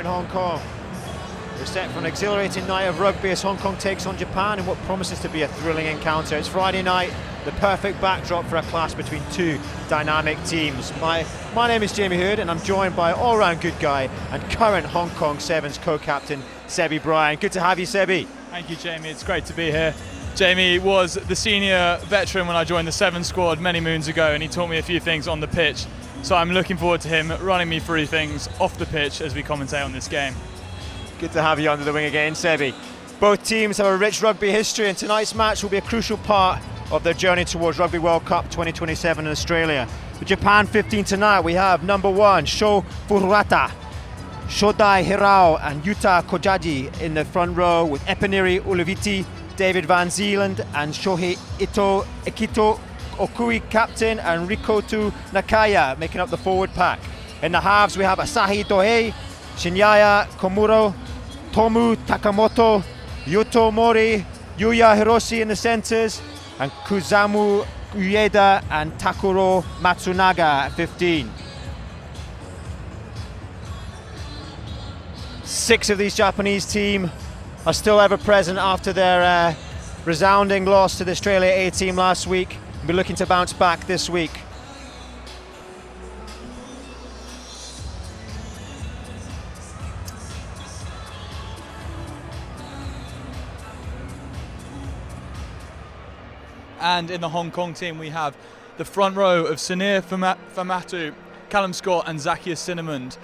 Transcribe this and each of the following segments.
in Hong Kong. We're set for an exhilarating night of rugby as Hong Kong takes on Japan in what promises to be a thrilling encounter. It's Friday night, the perfect backdrop for a clash between two dynamic teams. My name is Jamie Hood, and I'm joined by all-round good guy and current Hong Kong Sevens co-captain, Sebi Bryan. Good to have you, Sebi. Thank you, Jamie. It's great to be here. Jamie was the senior veteran when I joined the Sevens squad many moons ago, and he taught me a few things on the pitch. So I'm looking forward to him running me through things off the pitch as we commentate on this game. Good to have you under the wing again, Sebi. Both teams have a rich rugby history, and tonight's match will be a crucial part of their journey towards Rugby World Cup 2027 in Australia. For Japan 15 tonight, we have number 1, Sho Furuata, Shodai Hirao and Yuta Kojaji in the front row, with Epiniri Uluviti, David Van Zeeland and Shohei Ekito Okui captain, and Rikotu Nakaya making up the forward pack. In the halves, we have Asahi Dohei, Shinyaya Komuro, Tomu Takamoto, Yuto Mori, Yuya Hiroshi in the centres, and Kuzamu Ueda and Takuro Matsunaga at 15. 6 of these Japanese team are still ever present after their resounding loss to the Australia A team last week. We'll be looking to bounce back this week. And in the Hong Kong team, we have the front row of Sunir Famatu, Callum Scott and Zacchaeus Cinnamond.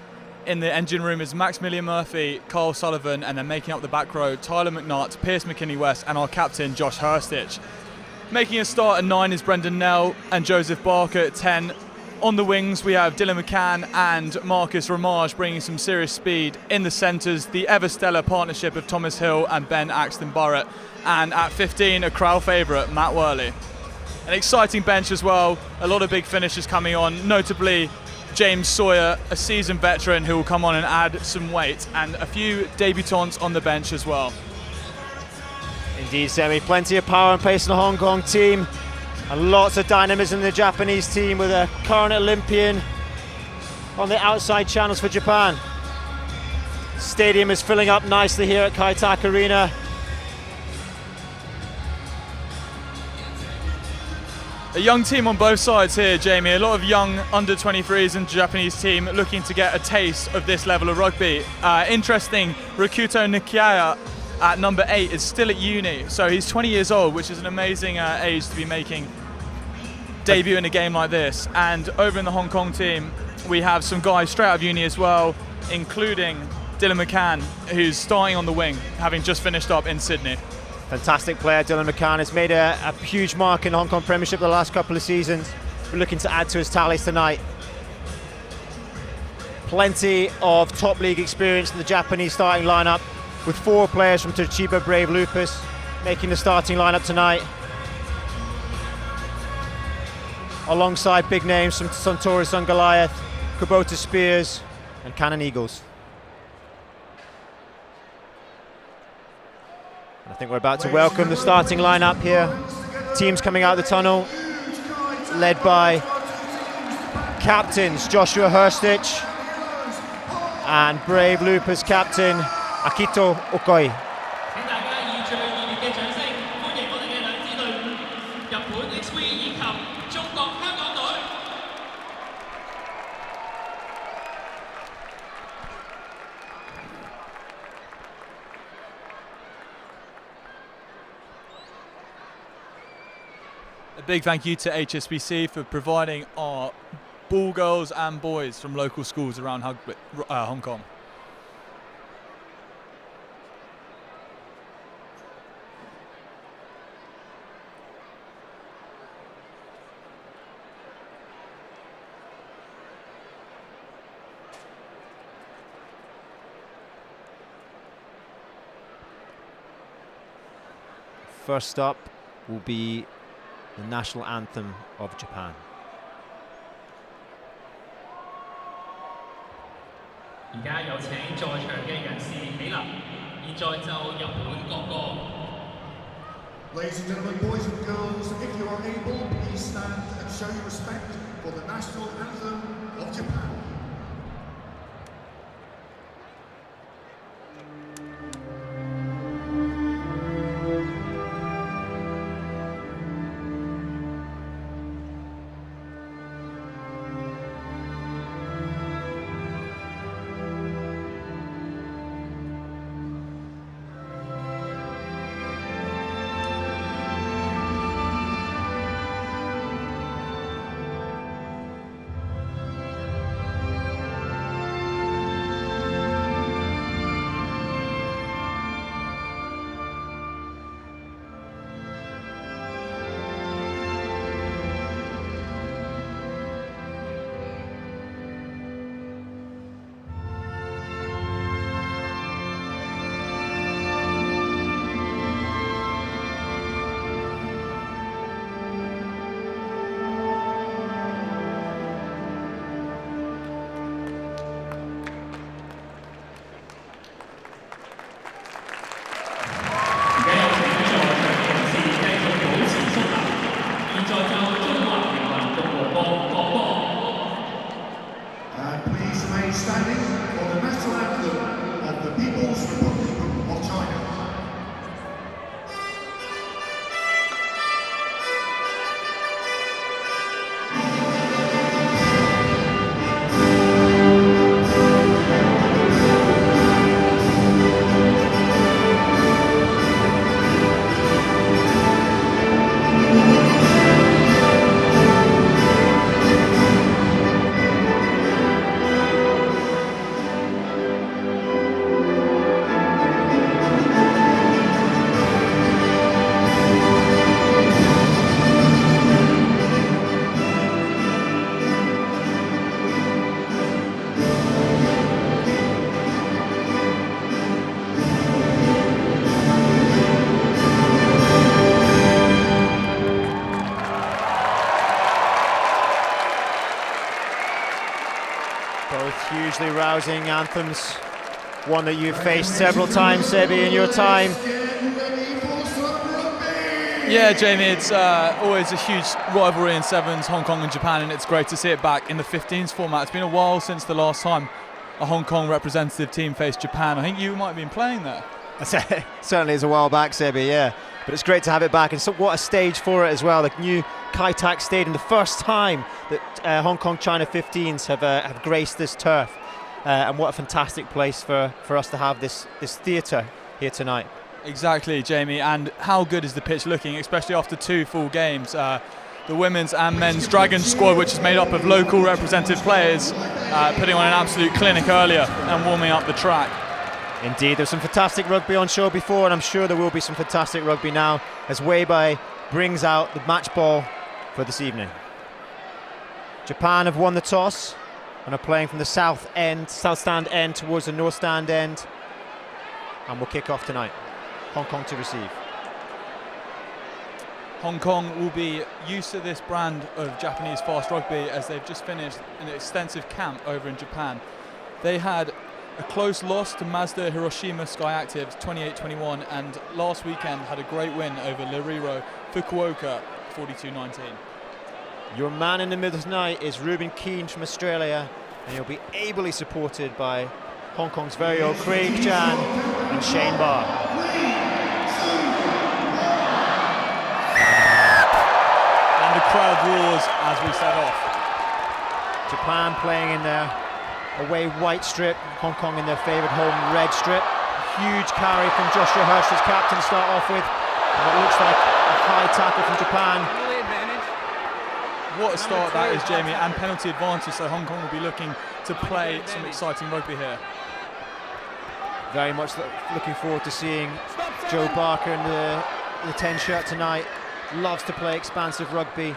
In the engine room is Maximilian Murphy, Carl Sullivan, and then making up the back row, Tyler McNutt, Pierce McKinney-West, and our captain, Josh Hurstich. Making a start at 9 is Brendan Nell and Joseph Barker at 10. On the wings, we have Dylan McCann and Marcus Ramage bringing some serious speed. In the centres, the ever-stellar partnership of Thomas Hill and Ben Axton Burrett. And at 15, a crowd favourite, Matt Worley. An exciting bench as well, a lot of big finishers coming on, notably James Sawyer, a seasoned veteran who will come on and add some weight, and a few debutants on the bench as well. Indeed, Semi, plenty of power and pace in the Hong Kong team, and lots of dynamism in the Japanese team, with a current Olympian on the outside channels for Japan. Stadium is filling up nicely here at Kai Tak Arena. A young team on both sides here, Jamie. A lot of young under-23s in the Japanese team looking to get a taste of this level of rugby. Interesting, Rikuto Nikaya at number 8 is still at uni, so he's 20 years old, which is an amazing age to be making debut in a game like this. And over in the Hong Kong team, we have some guys straight out of uni as well, including Dylan McCann, who's starting on the wing, having just finished up in Sydney. Fantastic player, Dylan McCann. Has made a huge mark in the Hong Kong Premiership the last couple of seasons. We're looking to add to his tallies tonight. Plenty of top league experience in the Japanese starting lineup, with 4 players from Toshiba Brave Lupus making the starting lineup tonight, alongside big names from Suntory Sun Goliath, Kubota Spears and Cannon Eagles. I think we're about to welcome the starting lineup here. Teams coming out of the tunnel, led by captains Joshua Hurstich and Brave Lupus captain Akito Okoi. A big thank you to HSBC for providing our ball girls and boys from local schools around Hong Kong. First up will be the national anthem of Japan. 而家有請在場嘅人士起立，現在就日本國歌。Ladies and gentlemen, boys and girls, if you are able, please stand and show your respect for the national anthem of Japan. rousing anthems, one that you've faced several times, Sebi, in your time. Yeah, Jamie, it's always a huge rivalry in sevens, Hong Kong and Japan, and it's great to see it back in the 15s format. It's been a while since the last time a Hong Kong representative team faced Japan. I think you might have been playing there. Certainly is a while back, Sebi, yeah. But it's great to have it back, and so what a stage for it as well. The new Kai Tak Stadium, the first time that Hong Kong China 15s have graced this turf. And what a fantastic place for us to have this theatre here tonight. Exactly, Jamie, and how good is the pitch looking, especially after 2 full games. The women's and men's Dragon squad, which is made up of local representative players, putting on an absolute clinic earlier and warming up the track. Indeed, there's some fantastic rugby on show before, and I'm sure there will be some fantastic rugby now as Weibai brings out the match ball for this evening. Japan have won the toss and are playing from the south stand end towards the north stand end, and will kick off tonight. Hong Kong to receive. Hong Kong will be used to this brand of Japanese fast rugby as they've just finished an extensive camp over in Japan. They had a close loss to Mazda Hiroshima Sky Actives 28-21, and last weekend had a great win over Liriro Fukuoka 42-19. Your man in the middle tonight is Ruben Keane from Australia, and he'll be ably supported by Hong Kong's very own Craig Jan and Shane Barr. And the crowd roars as we set off. Japan playing in their away white strip, Hong Kong in their favoured home red strip. Huge carry from Joshua Hirsch as captain to start off with, and it looks like a high tackle from Japan. What a start that is, Jamie, and penalty advantage, so Hong Kong will be looking to play some exciting rugby here. Very much looking forward to seeing Joe Barker in the 10 shirt tonight. Loves to play expansive rugby.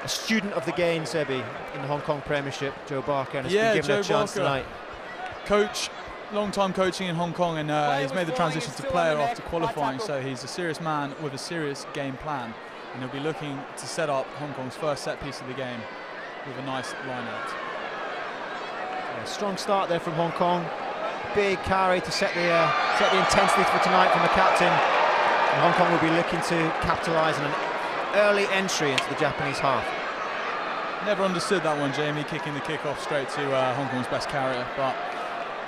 A student of the game, Sebi, in the Hong Kong Premiership, Joe Barker, and has been given a chance tonight. Coach, long-time coaching in Hong Kong, and he's made the transition to player after qualifying, so he's a serious man with a serious game plan, and he'll be looking to set up Hong Kong's first set piece of the game with a nice line-out. Yeah, strong start there from Hong Kong. Big carry to set the intensity for tonight from the captain. And Hong Kong will be looking to capitalise on an early entry into the Japanese half. Never understood that one, Jamie, kicking the kick-off straight to Hong Kong's best carrier, but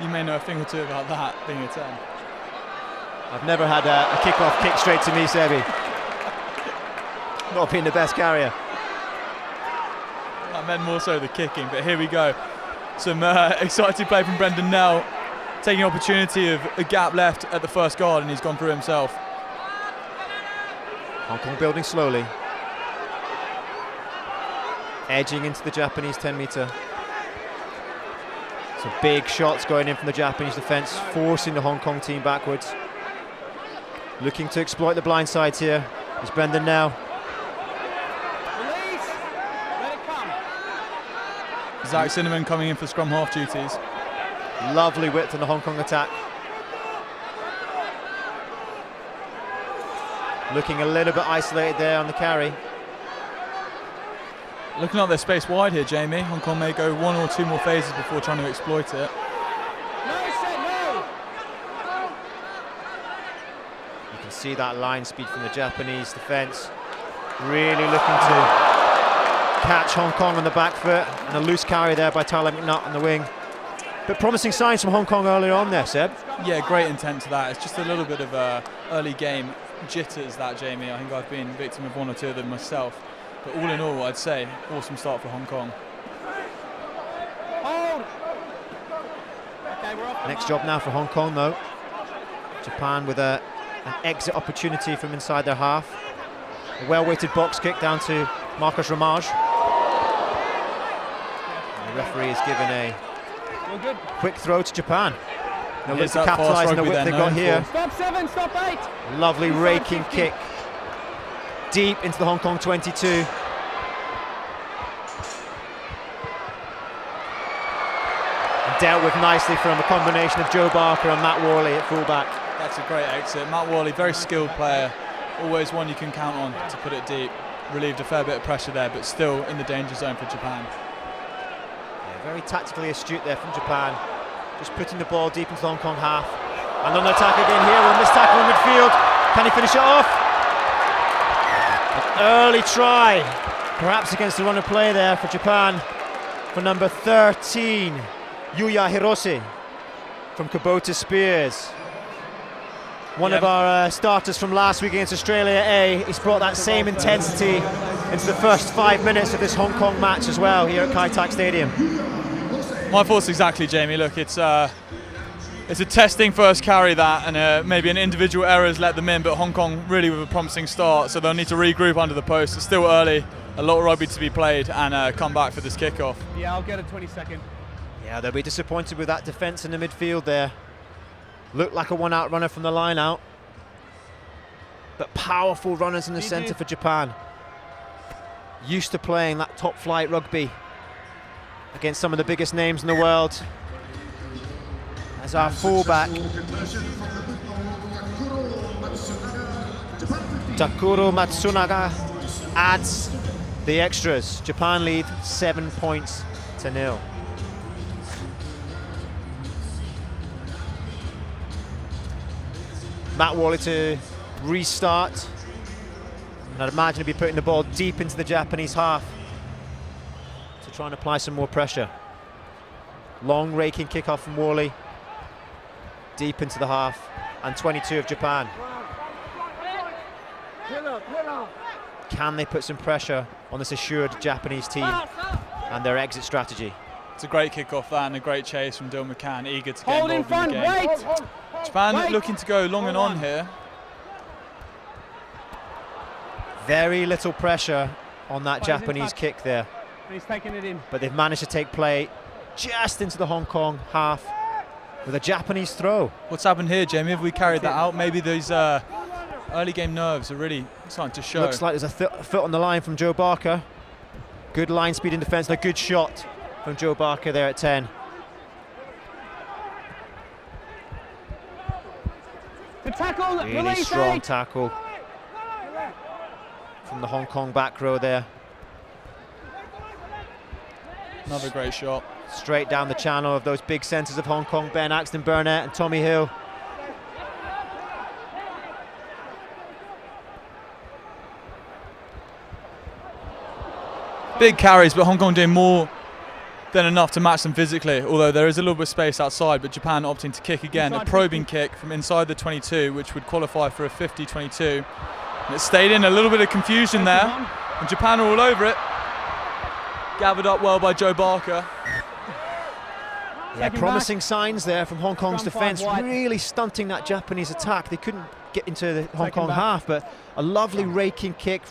you may know a thing or two about that being a 10. I've never had a kick-off kick straight to me, Sebi. Not being the best carrier. I meant more so the kicking, but here we go. Some exciting play from Brendan Nell, taking opportunity of a gap left at the first guard, and he's gone through himself. Hong Kong building slowly. Edging into the Japanese 10-metre. Some big shots going in from the Japanese defence, forcing the Hong Kong team backwards. Looking to exploit the blind sides here is Brendan Nell. Release. Let it come. Zach Cinnamon coming in for scrum half duties. Lovely width on the Hong Kong attack. Looking a little bit isolated there on the carry. Looking like they're spaced wide here, Jamie. Hong Kong may go 1 or 2 more phases before trying to exploit it. No, set, no. You can see that line speed from the Japanese defence. Really looking to catch Hong Kong on the back foot, and a loose carry there by Tyler McNutt on the wing. But promising signs from Hong Kong earlier on there, Seb. Yeah, great intent to that. It's just a little bit of early game jitters, that, Jamie. I think I've been victim of 1 or 2 of them myself. But all in all, I'd say awesome start for Hong Kong. Hold. Okay, we're off. Next job now for Hong Kong, though. Japan with an exit opportunity from inside their half. A well-weighted box kick down to Marcus Ramage. And the referee has given a quick throw to Japan. They'll look to capitalise on the width they've got here. Stop 7, stop 8. Lovely raking kick deep into the Hong Kong 22. And dealt with nicely from a combination of Joe Barker and Matt Worley at fullback. That's a great exit. Matt Worley, very skilled player. Always one you can count on to put it deep. Relieved a fair bit of pressure there, but still in the danger zone for Japan. Yeah, very tactically astute there from Japan. just putting the ball deep into the Hong Kong half. And on the attack again here, with a missed tackle in midfield. Can he finish it off? An early try, perhaps against the run of play there for Japan, for number 13, Yuya Hirose from Kubota Spears. One of our starters from last week against Australia A. He's brought that same intensity into the first 5 minutes of this Hong Kong match as well here at Kai Tak Stadium. My thoughts exactly, Jamie. Look, it's a testing first carry that, and maybe an individual error has let them in, but Hong Kong really with a promising start, so they'll need to regroup under the post. It's still early, a lot of rugby to be played, and come back for this kickoff. Yeah, I'll get a 20-second. Yeah, they'll be disappointed with that defence in the midfield there. Looked like a one-out runner from the line out, but powerful runners in the centre for Japan. Used to playing that top flight rugby against some of the biggest names in the world. As our fullback, Takuro Matsunaga, adds the extras. Japan lead 7 points to 0. Matt Wally to restart, and I'd imagine he'd be putting the ball deep into the Japanese half to try and apply some more pressure. Long raking kickoff from Wally, deep into the half, and 22 of Japan. Can they put some pressure on this assured Japanese team and their exit strategy? It's a great kickoff that, and a great chase from Dylan McCann, eager to get involved in the game. Japan looking to go long and on here. Very little pressure on that Japanese kick there. He's taking it in. But they've managed to take play just into the Hong Kong half with a Japanese throw. What's happened here, Jamie? Have we carried that out? Maybe those early game nerves are really starting to show. Looks like there's a foot on the line from Joe Barker. Good line speed in defence and a good shot from Joe Barker there at 10. The tackle, really strong tackle from the Hong Kong back row there. Another great shot. Straight down the channel of those big centres of Hong Kong, Ben Axton Burnett and Tommy Hill. Big carries, but Hong Kong doing more than enough to match them physically, although there is a little bit of space outside, but Japan opting to kick again, a probing kick from inside the 22, which would qualify for a 50-22. And it stayed in, a little bit of confusion there, and Japan are all over it. Gathered up well by Joe Barker. Yeah, promising signs there from Hong Kong's defence, really stunting that Japanese attack. They couldn't get into the Hong Kong half, but a lovely raking kick,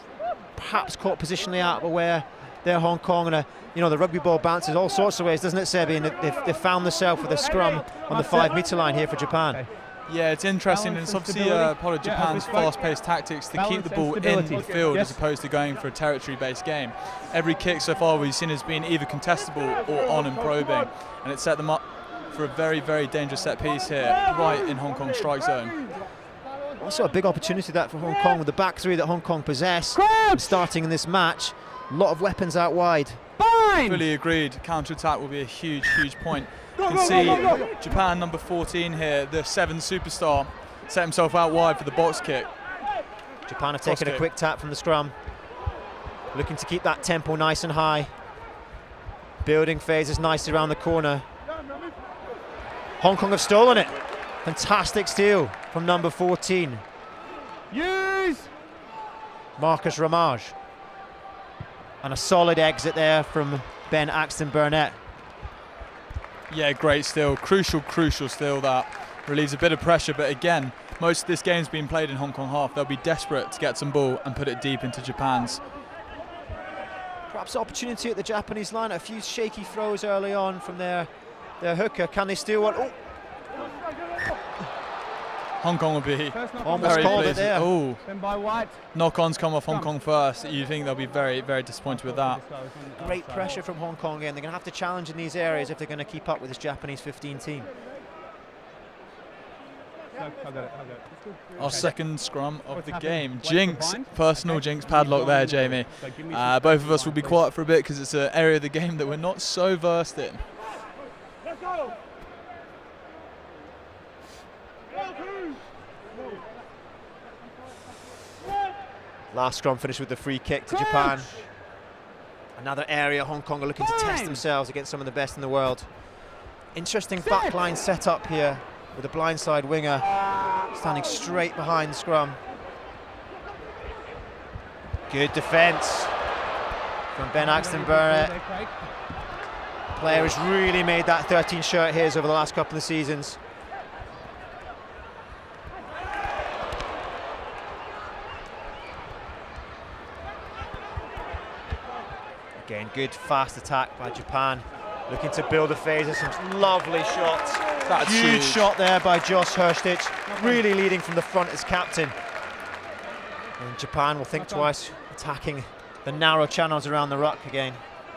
perhaps caught positionally out of aware there, Hong Kong, and the rugby ball bounces all sorts of ways, doesn't it, Sebi? And they've found themselves with a scrum on the 5-metre line here for Japan. Yeah, it's interesting, and it's obviously part of Japan's fast-paced tactics to keep the ball in the field as opposed to going for a territory-based game. Every kick so far we've seen has been either contestable or on and probing, and it set them up for a very, very dangerous set piece here, right in Hong Kong's strike zone. Also a big opportunity that for Hong Kong with the back three that Hong Kong possess, starting in this match. A lot of weapons out wide. Fully agreed. Counter-attack will be a huge, huge point. You can see Japan number 14 here, the 7th superstar, set himself out wide for the box kick. Japan have taken a quick tap from the scrum, looking to keep that tempo nice and high. Building phases nicely around the corner. Hong Kong have stolen it. Fantastic steal from number 14. Marcus Ramage. And a solid exit there from Ben Axton Burnett. Yeah, great steal. Crucial steal that. Relieves a bit of pressure, but again, most of this game's been played in Hong Kong half. They'll be desperate to get some ball and put it deep into Japan's. Perhaps opportunity at the Japanese line. A few shaky throws early on from their hooker. Can they steal one? Oh. Hong Kong will be almost called it there. Oh, knock-ons come off Hong Kong first. You think they'll be very, very disappointed with that. Great pressure from Hong Kong again. They're going to have to challenge in these areas if they're going to keep up with this Japanese 15 team. Our second scrum of the game. Jinx, personal jinx padlock there, Jamie. Both of us will be quiet for a bit because it's an area of the game that we're not so versed in. Last scrum finished with the free kick to Japan. Another area Hong Kong are looking to test themselves against some of the best in the world. Interesting backline setup here with a blindside winger standing straight behind the scrum. Good defence from Ben Axton Barrett. Player has really made that 13 shirt his over the last couple of seasons. Again, good fast attack by Japan, looking to build a phase of some lovely shots. That's huge shot there by Josh Hurstich, really leading from the front as captain. And Japan will think twice attacking the narrow channels around the ruck again.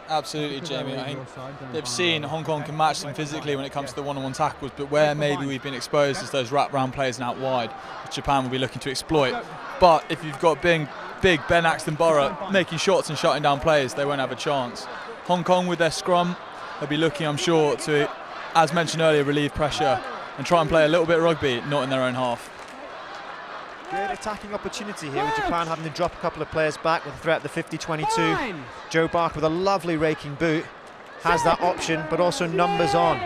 Absolutely, Jamie. I think they've seen Hong Kong can match them physically when it comes to the one-on-one tackles, but where maybe we've been exposed is those wrap-round plays and out wide, which Japan will be looking to exploit. But if you've got big Ben Axton Barrett making shots and shutting down plays, they won't have a chance. Hong Kong with their scrum, they'll be looking, I'm sure, to, as mentioned earlier, relieve pressure and try and play a little bit of rugby, not in their own half. Good attacking opportunity here with Japan having to drop a couple of players back with a threat at the 50-22. Joe Barker with a lovely raking boot has that option, but also numbers on.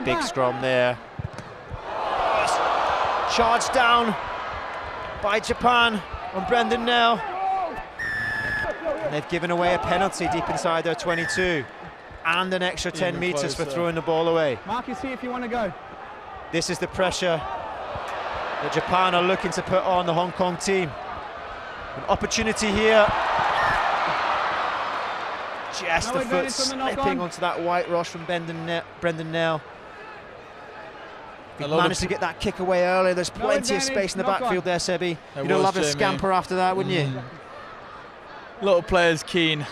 Big scrum there. Charged down by Japan on Brendan Nell. And they've given away a penalty deep inside their 22 and an extra 10 metres for throwing the ball away. Mark, you see if you want to go. This is the pressure that Japan are looking to put on the Hong Kong team. An opportunity here. Just the foot slipping onto that white rush from Brendan Nell. He managed to get that kick away earlier. There's plenty of space in the backfield there, Sebi. You'd have loved a scamper after that, wouldn't you? A lot of players keen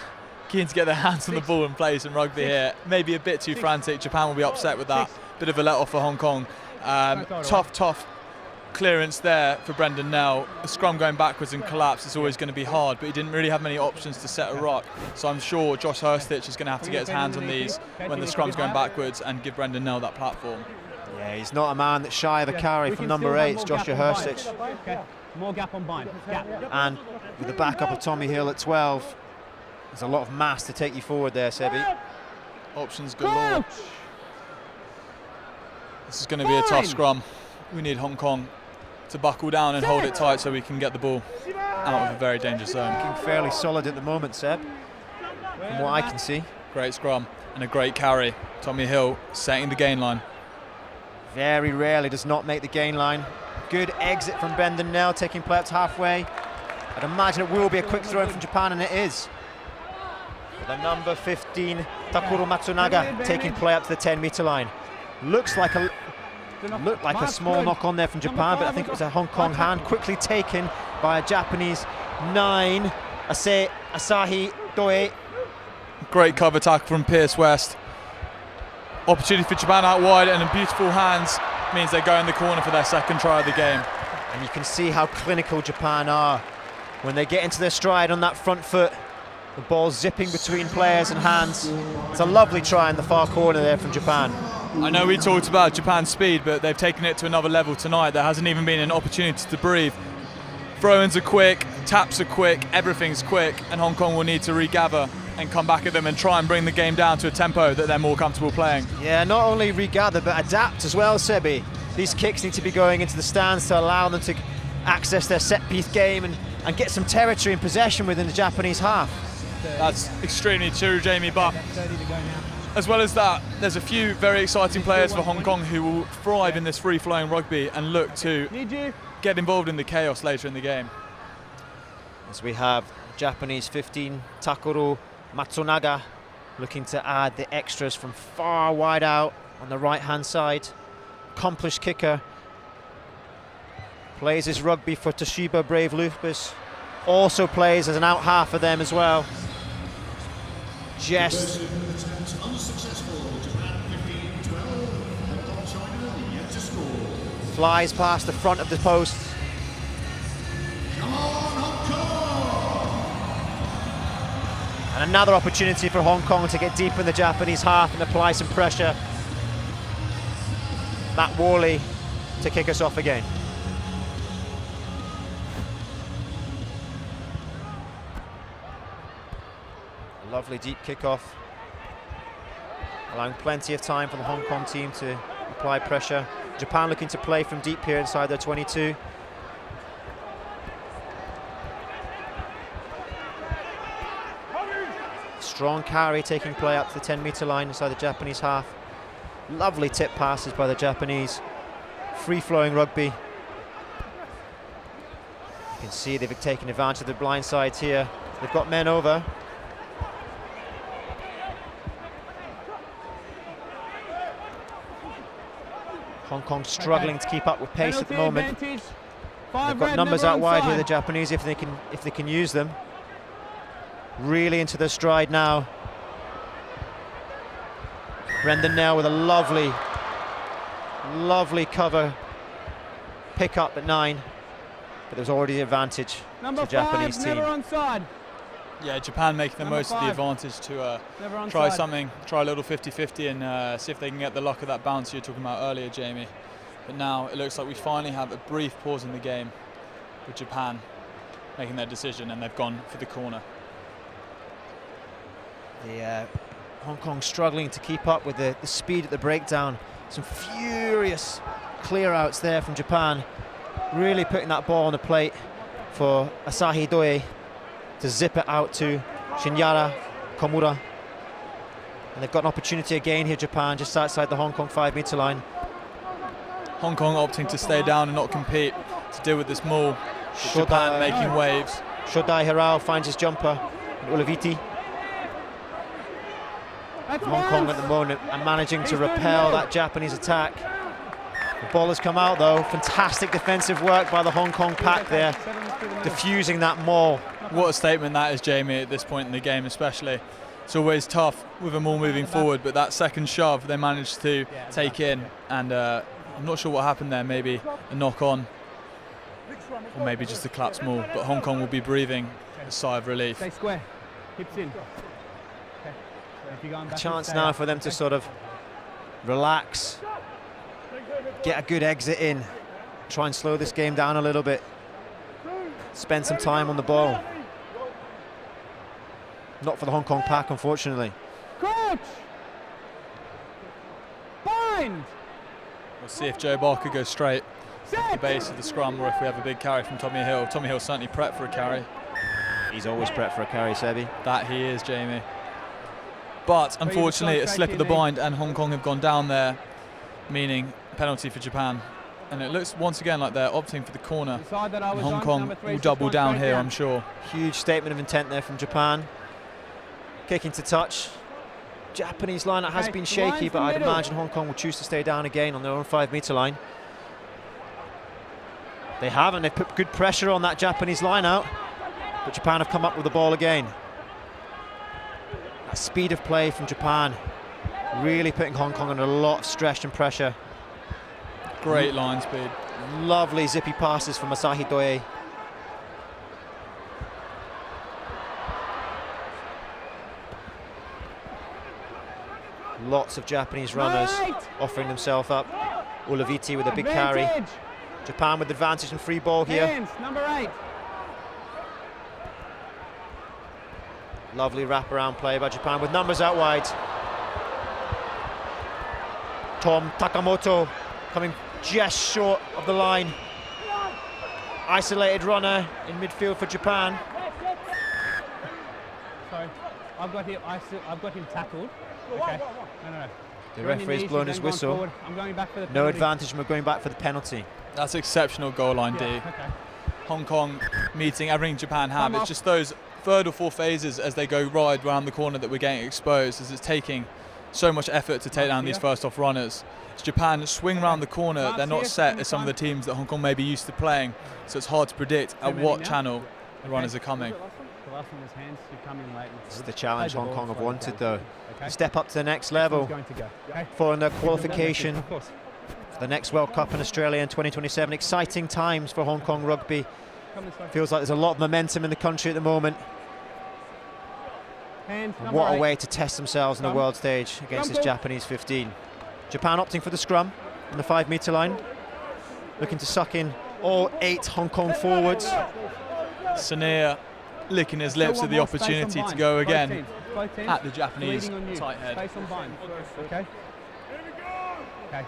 to get their hands on the ball and play some rugby here. Maybe a bit too frantic. Japan will be upset with that. Bit of a let-off for Hong Kong. Tough clearance there for Brendan Nell. The scrum going backwards and collapse is always going to be hard, but he didn't really have many options to set a ruck. So I'm sure Josh Hurstich is going to have to get his hands on these when the scrum's going backwards and give Brendan Nell that platform. Yeah, he's not a man that's shy of a carry from number 8, it's Joshua Hurstich. More gap on bind. And with the backup of Tommy Hill at 12, there's a lot of mass to take you forward there, Sebi. Options galore. This is going to be a tough scrum. We need Hong Kong to buckle down and hold it tight so we can get the ball out of a very dangerous zone. Looking fairly solid at the moment, Seb, from what I can see. Great scrum and a great carry. Tommy Hill setting the gain line. Very rarely does not make the gain line. Good exit from Brendan Nell, taking play up to halfway. I'd imagine it will be a quick throw from Japan, and it is. The number 15, Takuro Matsunaga, taking play up to the 10-metre line. Looked like a small knock on there from Japan, but I think it was a Hong Kong hand, quickly taken by a Japanese 9, Asahi Doe. Great cover tackle from Pierce West. Opportunity for Japan out wide, and in beautiful hands means they go in the corner for their second try of the game. And you can see how clinical Japan are when they get into their stride on that front foot. The ball zipping between players and hands. It's a lovely try in the far corner there from Japan. I know we talked about Japan's speed, but they've taken it to another level tonight. There hasn't even been an opportunity to breathe. Throw-ins are quick, taps are quick, everything's quick, and Hong Kong will need to regather and come back at them and try and bring the game down to a tempo that they're more comfortable playing. Yeah, not only regather, but adapt as well, Sebi. These kicks need to be going into the stands to allow them to access their set-piece game and get some territory and possession within the Japanese half. That's extremely true, Jamie, but as well as that, there's a few very exciting players for Hong Kong who will thrive in this free-flowing rugby and look to get involved in the chaos later in the game. As we have Japanese 15, Takuro Matsunaga, looking to add the extras from far wide out on the right-hand side. Accomplished kicker. Plays his rugby for Toshiba Brave Lupus. Also plays as an out half for them as well. Just flies past the front of the post. And another opportunity for Hong Kong to get deep in the Japanese half and apply some pressure. Matt Worley to kick us off again. Lovely deep kickoff, allowing plenty of time for the Hong Kong team to apply pressure. Japan looking to play from deep here inside their 22. Strong carry taking play up to the 10-meter line inside the Japanese half. Lovely tip passes by the Japanese. Free-flowing rugby. You can see they've taken advantage of the blind sides here. They've got men over. Hong Kong struggling to keep up with pace at the moment. They've got numbers out wide here, the Japanese, if they can use them. Really into their stride now. Brendan Nell with a lovely cover pick up at 9, but there's already the advantage to the Japanese team. Yeah, Japan making the most of the advantage to try something, try a little 50-50 and see if they can get the luck of that bounce you were talking about earlier, Jamie. But now it looks like we finally have a brief pause in the game with Japan making their decision, and they've gone for the corner. The Hong Kong struggling to keep up with the speed at the breakdown. Some furious clear-outs there from Japan, really putting that ball on the plate for Asahi Doe to zip it out to Shinyara Komura. And they've got an opportunity again here, Japan, just outside the Hong Kong 5-meter line. Hong Kong opting to stay down and not compete to deal with this maul. Japan making waves. Shodai Hirao finds his jumper, and Ulaviti. Hong Kong at the moment are managing to repel that Japanese attack. The ball has come out though. Fantastic defensive work by the Hong Kong pack there, diffusing that maul. What a statement that is, Jamie, at this point in the game especially. It's always tough with a maul moving forward, but that second shove they managed to take in, and I'm not sure what happened there, maybe a knock on, or maybe just a collapsed maul, but Hong Kong will be breathing a sigh of relief. Stay square, hips in. A chance now for them to sort of relax, get a good exit in, try and slow this game down a little bit, spend some time on the ball. Not for the Hong Kong pack, unfortunately. Coach! Bind! We'll see if Joe Barker goes straight at the base of the scrum, or if we have a big carry from Tommy Hill. Tommy Hill certainly prepped for a carry. He's always prepped for a carry, Sebi. That he is, Jamie. But unfortunately, a slip of the bind, and Hong Kong have gone down there, meaning penalty for Japan. And it looks once again like they're opting for the corner. And Hong Kong will double down here, I'm sure. Huge statement of intent there from Japan. Kicking to touch. Japanese lineup has been shaky, but I'd imagine Hong Kong will choose to stay down again on their own 5-meter line. They haven't. They've put good pressure on that Japanese line out, but Japan have come up with the ball again. That speed of play from Japan, really putting Hong Kong under a lot of stress and pressure. Great line speed. Lovely zippy passes from Asahi Doe. Lots of Japanese runners offering themselves up. Ulaviti with a big carry. Japan with advantage and free ball here. Hands, number 8. Lovely wraparound play by Japan with numbers out wide. Tom Takamoto coming just short of the line. Isolated runner in midfield for Japan. Sorry, I've got him tackled. Okay. No. The referee's blown his whistle. I'm going back for the penalty. No advantage, and we're going back for the penalty. That's exceptional goal line D. Okay. Hong Kong meeting everything Japan have. It's just those third or fourth phases as they go wide round the corner that we're getting exposed, as it's taking so much effort to take down these first off runners. As Japan swing round the corner, they're not set as some of the teams that Hong Kong may be used to playing, so it's hard to predict at what channel the runners are coming. The last one was hands, you come in late. This is the challenge Hong Kong have wanted though. Step up to the next level for their qualification for the next World Cup in Australia in 2027. Exciting times for Hong Kong rugby. Feels like there's a lot of momentum in the country at the moment. What a way to test themselves on the world stage against this Japanese 15. Japan opting for the scrum on the 5-meter line, looking to suck in all 8 Hong Kong forwards. Sanir licking his lips at the opportunity to go again at the Japanese tight head. Okay. Okay.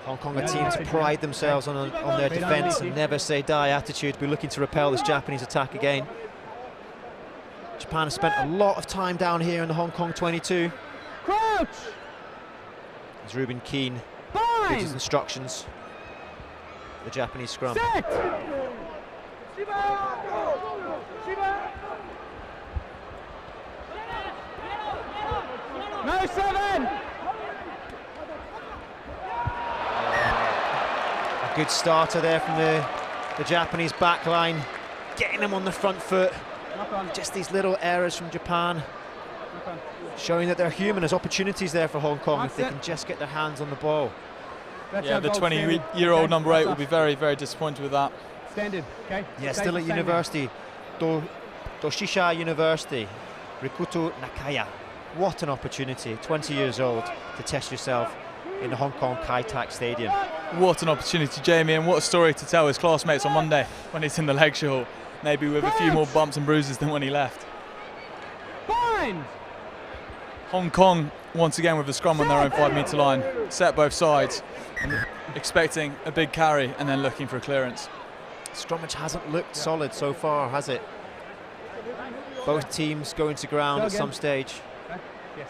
Hong Kong, a team to pride themselves on their defence and never say die attitude. Be looking to repel this Japanese attack again. Japan has spent a lot of time down here in the Hong Kong 22. Crouch! As Ruben Keane gives his instructions. The Japanese scrum. Set! No 7! A good starter there from the Japanese back line, getting them on the front foot. Just these little errors from Japan, showing that they're human. There's opportunities there for Hong Kong if they can just get their hands on the ball. Yeah, the 20-year-old number 8 will be very, very disappointed with that. Standard, okay? Yeah, still at university. Toshisha University, Rikuto Nakaya. What an opportunity, 20 years old, to test yourself in the Hong Kong Kai Tak Stadium. What an opportunity, Jamie, and what a story to tell his classmates on Monday when he's in the lecture hall, maybe with a few more bumps and bruises than when he left. Bind! Hong Kong, once again with the scrum on their own 5-metre line, set both sides, and expecting a big carry and then looking for a clearance. Scrummage hasn't looked solid so far, has it? Both teams going to ground at some stage. Yes,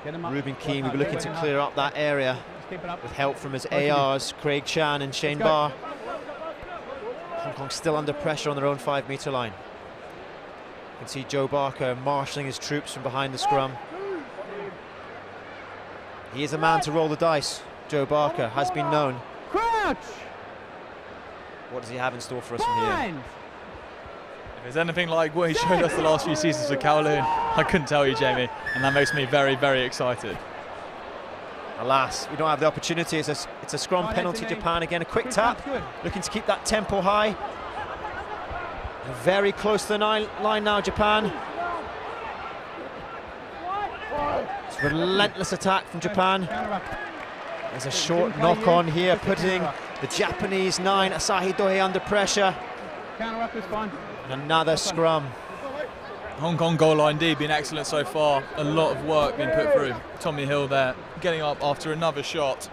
okay. Ruben Keane will be looking to clear up that area with help from his ARs, Craig Chan and Shane Barr. Hong Kong still under pressure on their own 5-metre line. You can see Joe Barker marshalling his troops from behind the scrum. He is a man to roll the dice. Joe Barker has been known. Crouch! What does he have in store for us from here? If it's anything like what he showed us the last few seasons with Kowloon, I couldn't tell you, Jamie, and that makes me very, very excited. Alas, we don't have the opportunity. It's a scrum penalty, Japan again. A quick tap, looking to keep that tempo high. Very close to the line now, Japan. It's a relentless attack from Japan. There's a short knock on here, putting the Japanese 9, Asahi Dohei, under pressure. Counter-up is fine. And another scrum. Hong Kong goal line D been excellent so far. A lot of work being put through. Tommy Hill there, getting up after another shot.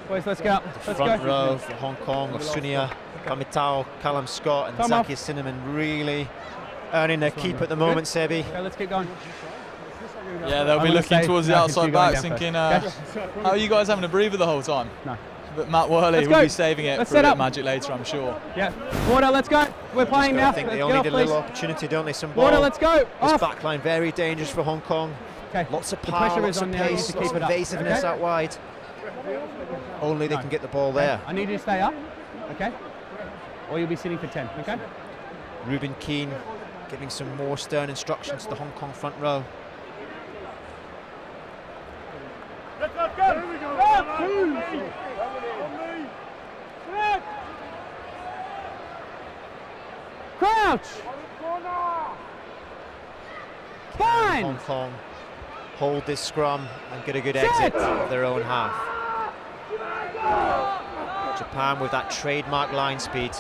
Boys, let's go. The front row for Hong Kong of Sunia, Kamitao, Callum Scott and Zacchaeus Cinnamon really earning their keep at the moment, Sebi. Okay, let's keep going. Yeah, they'll be looking towards the outside back, thinking, how are you guys having a breather the whole time? No. But Matt Worley will be saving it for a bit of magic later, I'm sure. Yeah. Water, let's go. We're playing now. I think they only need a little opportunity, don't they? Some ball. Water, let's go. This back line very dangerous for Hong Kong. Okay. Lots of power, lots of pace, lots of evasiveness out wide. Only they can get the ball there. I need you to stay up, okay? Or you'll be sitting for 10, okay? Ruben Keane giving some more stern instructions to the Hong Kong front row. Let's go. Here we go. Crouch! Fine! Hong Kong hold this scrum and get a good exit of their own half. Japan with that trademark line speed.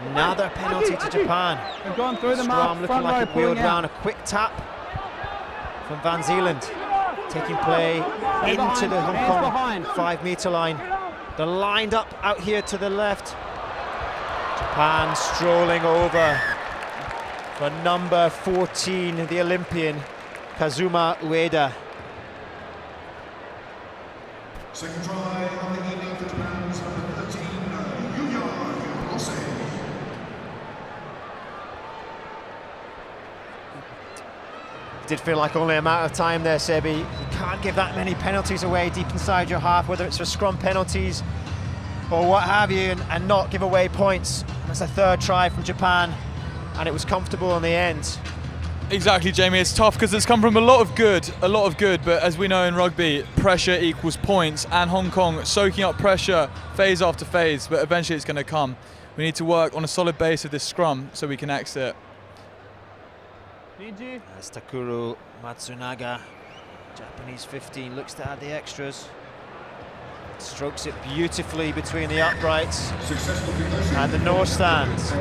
Another penalty to Japan. They've gone through the scrum looking like it wheeled round. A quick tap from Van Zeeland, taking play into the Hong Kong 5-metre line. They're lined up out here to the left. Japan strolling over for number 14, the Olympian, Kazuma Ueda. Second try of the evening for Japan's number 13, Yuya Hirose. It did feel like only a matter of time there, Sebi. You can't give that many penalties away deep inside your half, whether it's for scrum penalties or what have you, and not give away points. That's a third try from Japan, and it was comfortable in the end. Exactly, Jamie. It's tough because it's come from a lot of good, but as we know in rugby, pressure equals points, and Hong Kong soaking up pressure phase after phase, but eventually it's going to come. We need to work on a solid base of this scrum so we can exit. As Takuro Matsunaga, Japanese 15, looks to add the extras. Strokes it beautifully between the uprights and the north stands.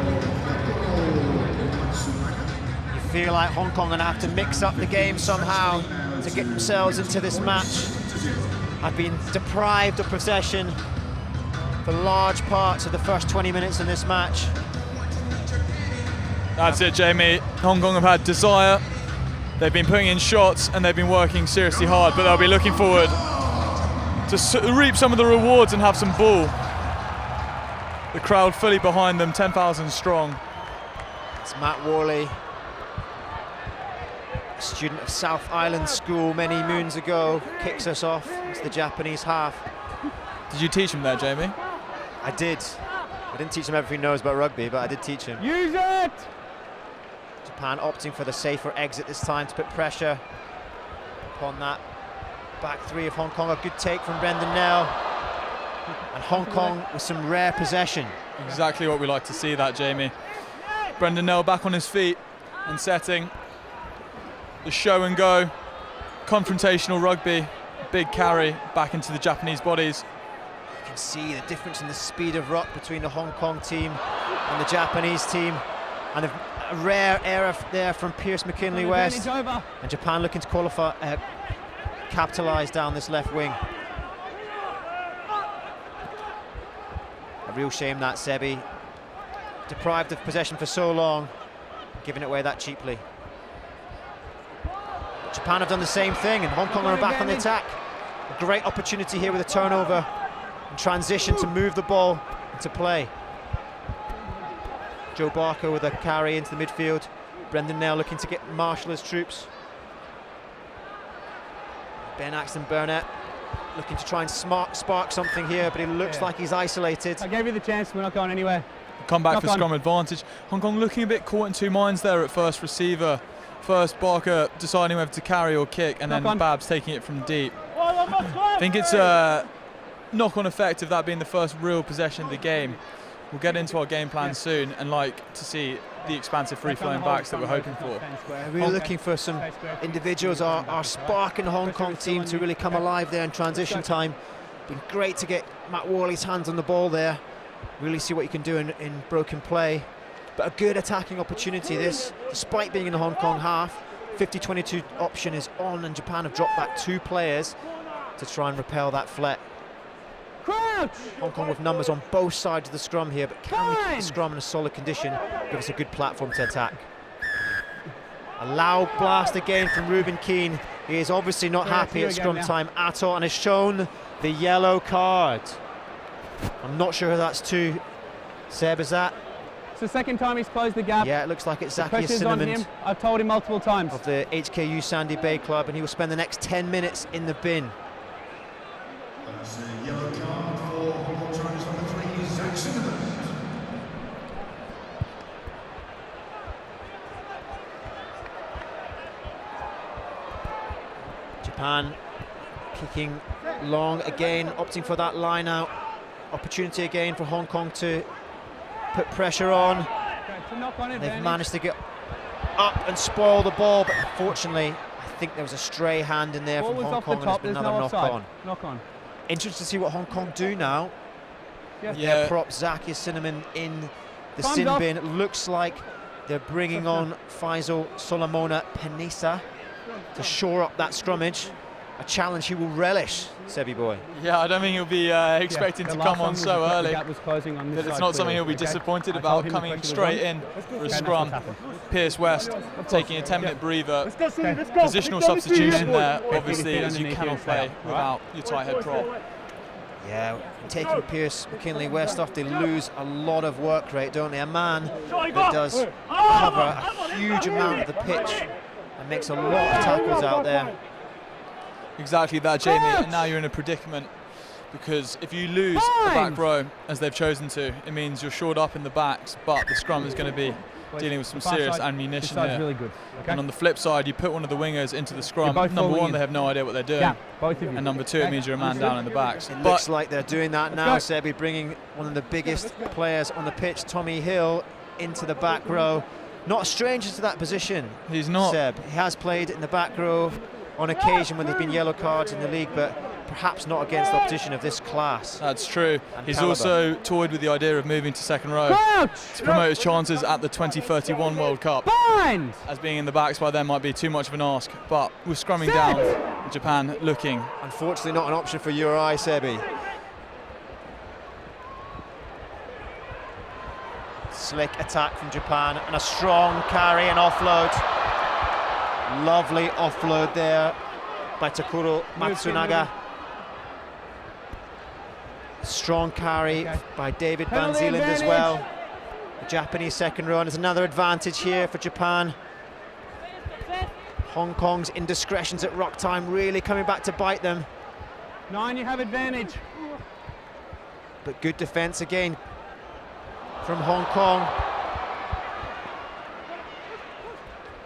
You feel like Hong Kong are going to have to mix up the game somehow to get themselves into this match. I've been deprived of possession for large parts of the first 20 minutes in this match. That's it, Jamie. Hong Kong have had desire. They've been putting in shots and they've been working seriously hard, but they'll be looking forward to reap some of the rewards and have some ball. The crowd fully behind them, 10,000 strong. It's Matt Worley, a student of South Island School many moons ago, kicks us off. It's the Japanese half. Did you teach him there, Jamie? I did. I didn't teach him everything he knows about rugby, but I did teach him. Use it! Japan opting for the safer exit this time to put pressure upon that back three of Hong Kong. A good take from Brendan Nell. And Hong Kong with some rare possession. Exactly what we like to see, that, Jamie. Brendan Nell back on his feet and setting the show and go. Confrontational rugby, big carry back into the Japanese bodies. You can see the difference in the speed of ruck between the Hong Kong team and the Japanese team. And a rare error there from Pierce McKinley West. And Japan looking to qualify, capitalise down this left wing. A real shame that, Sebi. Deprived of possession for so long, giving it away that cheaply. But Japan have done the same thing, and Hong Kong are back on the attack. A great opportunity here with a turnover and transition to move the ball into play. Joe Barker with a carry into the midfield. Brendan Nell looking to get marshal his troops. Ben Axton Burnett looking to try and spark something here, but it looks like he's isolated. I gave you the chance, we're not going anywhere. Come back for scrum advantage. Hong Kong looking a bit caught in two minds there at first receiver. First Barker deciding whether to carry or kick, and then Babs taking it from deep. I think it's a knock-on effect of that being the first real possession of the game. We'll get into our game plan soon and like to see the expansive free-flowing backs that we're hoping for. We're looking for some individuals, our spark in the Hong Kong team to really come alive there in transition time. Been great to get Matt Worley's hands on the ball there. Really see what you can do in broken play. But a good attacking opportunity this, despite being in the Hong Kong half. 50-22 option is on, and Japan have dropped back 2 players to try and repel that flat. Crouch! Hong Kong with numbers on both sides of the scrum here, but can we keep the scrum in a solid condition? Give us a good platform to attack. A loud blast again from Ruben Keane. He is obviously not happy at scrum time at all, and has shown the yellow card. I'm not sure who that's to. Seb, is that? It's the second time he's closed the gap. Yeah, it looks like it's Zacchaeus Pressure's on him. Cinnamon I've told him multiple times. of the HKU Sandy Bay Club, and he will spend the next 10 minutes in the bin. That's a yellow card for Hong Kong Chinese number 3, Zach Cinnamon. Japan kicking long again, opting for that line out. Opportunity again for Hong Kong to put pressure on. They've managed to get up and spoil the ball, but unfortunately, I think there was a stray hand in there from Hong Kong, and there's been another knock on. Interested to see what Hong Kong do now. Their prop Zacchaeus Cinnamon in the sin bin. It looks like they're bringing on Faisal Solomona Penisa to shore up that scrummage. A challenge he will relish, Sebi boy. Yeah, I don't think he'll be expecting to come on so early. That it's not something he'll be disappointed about, coming straight in for a scrum. Pierce West taking a 10-minute breather. Positional substitution there, obviously, as you cannot play without your tight head prop. Yeah, taking Pierce McKinley West off, they lose a lot of work rate, don't they? A man that does cover a huge amount of the pitch and makes a lot of tackles out there. Exactly that, Jamie, and now you're in a predicament, because if you lose the back row, as they've chosen to, it means you're shored up in the backs, but the scrum is going to be dealing with some serious ammunition here. Really good. Okay. And on the flip side, you put one of the wingers into the scrum. Number one, they have no idea what they're doing. Both of you. And number two, it means you're a man down in the backs. It looks like they're doing that now, Sebi, bringing one of the biggest players on the pitch, Tommy Hill, into the back row. Not a stranger to that position. He's not. Seb. He has played in the back row on occasion when there's been yellow cards in the league, but perhaps not against the opposition of this class. That's true. And He's caliber. also toyed with the idea of moving to second row to promote his chances at the 2031 World Cup. As being in the backs by then might be too much of an ask, but with scrumming down, Japan looking. Unfortunately not an option for Uri, Sebi. Slick attack from Japan and a strong carry and offload. Lovely offload there by Takuro Matsunaga. Strong carry by David Van Zeeland as well. The Japanese second row, and there's another advantage here for Japan. Hong Kong's indiscretions at ruck time really coming back to bite them. 9, you have advantage. But good defence again from Hong Kong.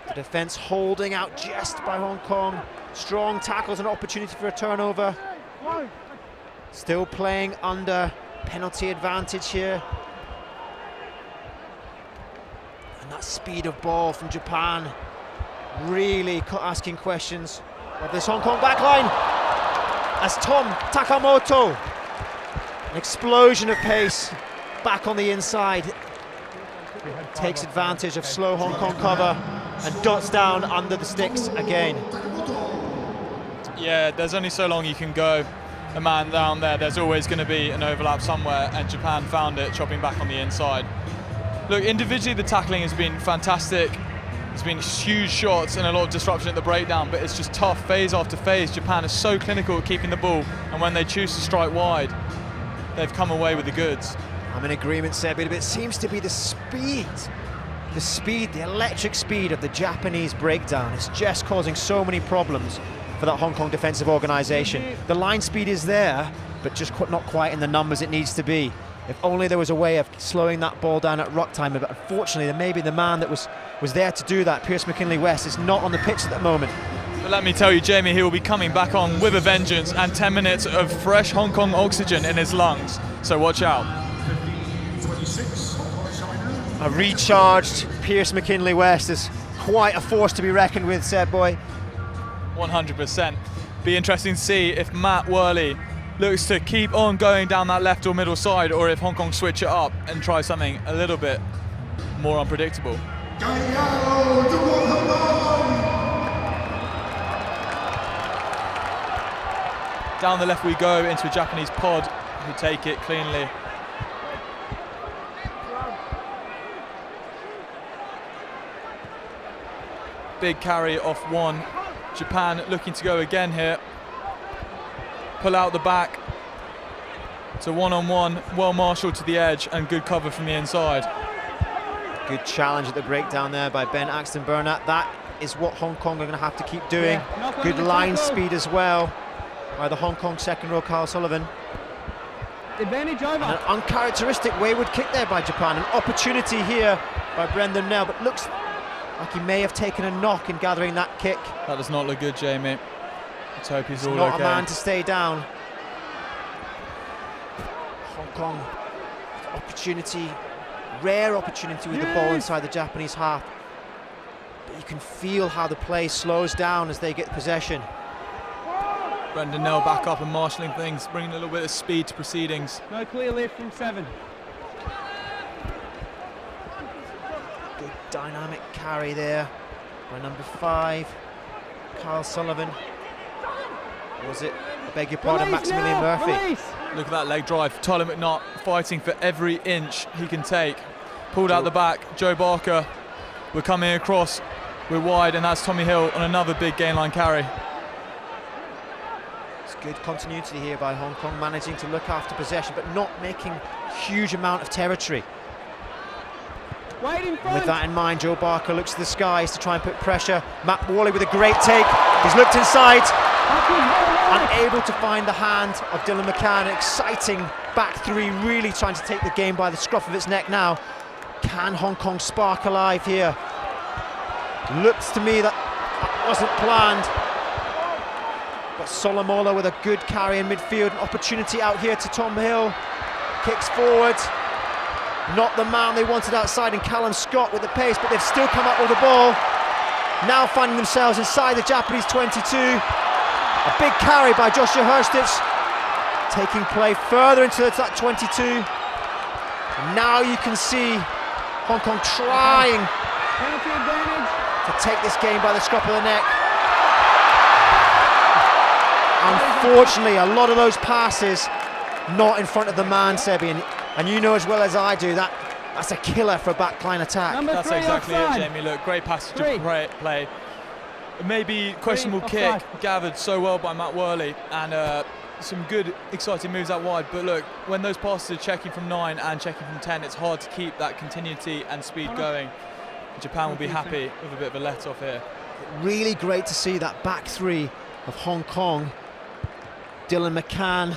The defence holding out just by Hong Kong. Strong tackles and opportunity for a turnover. Still playing under penalty advantage here. And that speed of ball from Japan really asking questions of this Hong Kong backline. As Tom Takamoto, an explosion of pace back on the inside, takes advantage of slow Hong Kong cover and dots down under the sticks again. Yeah, there's only so long you can go a man down there. There's always going to be an overlap somewhere, and Japan found it, chopping back on the inside. Look, individually the tackling has been fantastic. There's been huge shots and a lot of disruption at the breakdown, but it's just tough phase after phase. Japan is so clinical at keeping the ball, and when they choose to strike wide, they've come away with the goods. I'm in agreement, Sebi, but it seems to be the speed, the electric speed of the Japanese breakdown. It's just causing so many problems for that Hong Kong defensive organisation. The line speed is there, but just not quite in the numbers it needs to be. If only there was a way of slowing that ball down at ruck time, but unfortunately maybe the man that was there to do that, Pierce McKinley-West, is not on the pitch at the moment. But let me tell you, Jamie, he will be coming back on with a vengeance and 10 minutes of fresh Hong Kong oxygen in his lungs, so watch out. A recharged Pierce McKinley-West is quite a force to be reckoned with, Seb boy. 100%. Be interesting to see if Matt Worley looks to keep on going down that left or middle side, or if Hong Kong switch it up and try something a little bit more unpredictable. Down the left we go into a Japanese pod who take it cleanly. Big carry off one. Japan looking to go again here. Pull out the back. It's a one-on-one, well marshalled to the edge and good cover from the inside. Good challenge at the breakdown there by Ben Axton Burnett. That is what Hong Kong are going to have to keep doing. Good line speed as well by the Hong Kong second row, Carl Sullivan. Advantage over. And an uncharacteristic wayward kick there by Japan. An opportunity here by Brendan Nell, but looks like he may have taken a knock in gathering that kick. That does not look good, Jamie. Let's hope he's all not okay. a man to stay down. Hong Kong, opportunity, rare opportunity with the ball inside the Japanese half. But you can feel how the play slows down as they get possession. Brendan Nell back up and marshalling things, bringing a little bit of speed to proceedings. No clear left from 7. Good dynamic carry there by number 5, Carl Sullivan. Was it, I beg your pardon, Maximilian Murphy. Look at that leg drive. Tyler McNutt fighting for every inch he can take. Pulled out the back. Joe Barker, we're coming across. We're wide, and that's Tommy Hill on another big gain line carry. It's good continuity here by Hong Kong, managing to look after possession, but not making a huge amount of territory. Wait in front. With that in mind, Joe Barker looks to the skies to try and put pressure. Matt Worley with a great take. He's looked inside. Unable to find the hand of Dylan McCann. Exciting back three, really trying to take the game by the scruff of its neck now. Can Hong Kong spark alive here? Looks to me that wasn't planned. But Solomola with a good carry in midfield. An opportunity out here to Tom Hill. Kicks forward. Not the man they wanted outside, and Callum Scott with the pace, but they've still come up with the ball. Now finding themselves inside the Japanese 22. A big carry by Joshua Hurstich, taking play further into the 22. And now you can see Hong Kong trying to take this game by the scruff of the neck. Unfortunately, a lot of those passes not in front of the man, Sebi, and you know as well as I do that's a killer for a backline attack. That's exactly it, Jamie. Look, great passage of play. Maybe questionable kick gathered so well by Matt Worley, and some good exciting moves out wide, but look, when those passes are checking from 9 and checking from 10, it's hard to keep that continuity and speed going. Japan will be happy with a bit of a let-off here. Really great to see that back three of Hong Kong. Dylan McCann,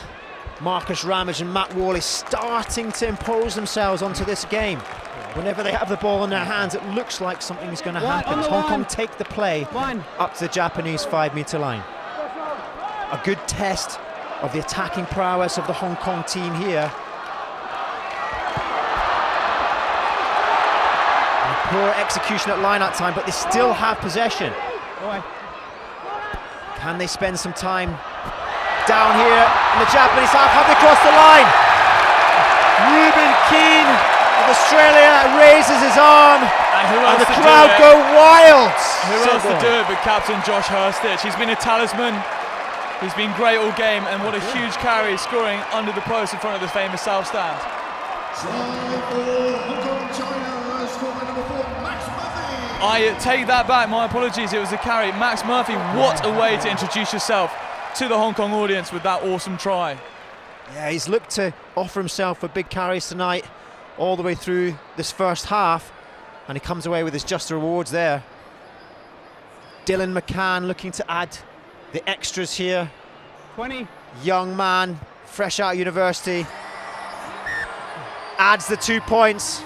Marcus Ramage and Matt Worley starting to impose themselves onto this game. Whenever they have the ball in their hands, it looks like something's going to happen. Hong Kong take the play up to the Japanese 5-meter line. A good test of the attacking prowess of the Hong Kong team here. And poor execution at line-out time, but they still have possession. Can they spend some time down here in the Japanese half? Have they crossed the line? Ruben Keane of Australia raises his arm, and the crowd go wild. Who else to do it but Captain Josh Hurstich? He's been a talisman. He's been great all game, and what a huge carry, scoring under the post in front of the famous South Stand. I take that back, my apologies, it was a carry. Max Murphy, what a way to introduce yourself to the Hong Kong audience with that awesome try. Yeah, he's looked to offer himself for big carries tonight, all the way through this first half, and he comes away with his just rewards there. Dylan McCann looking to add the extras here. 20. Young man, fresh out of university, adds the 2 points.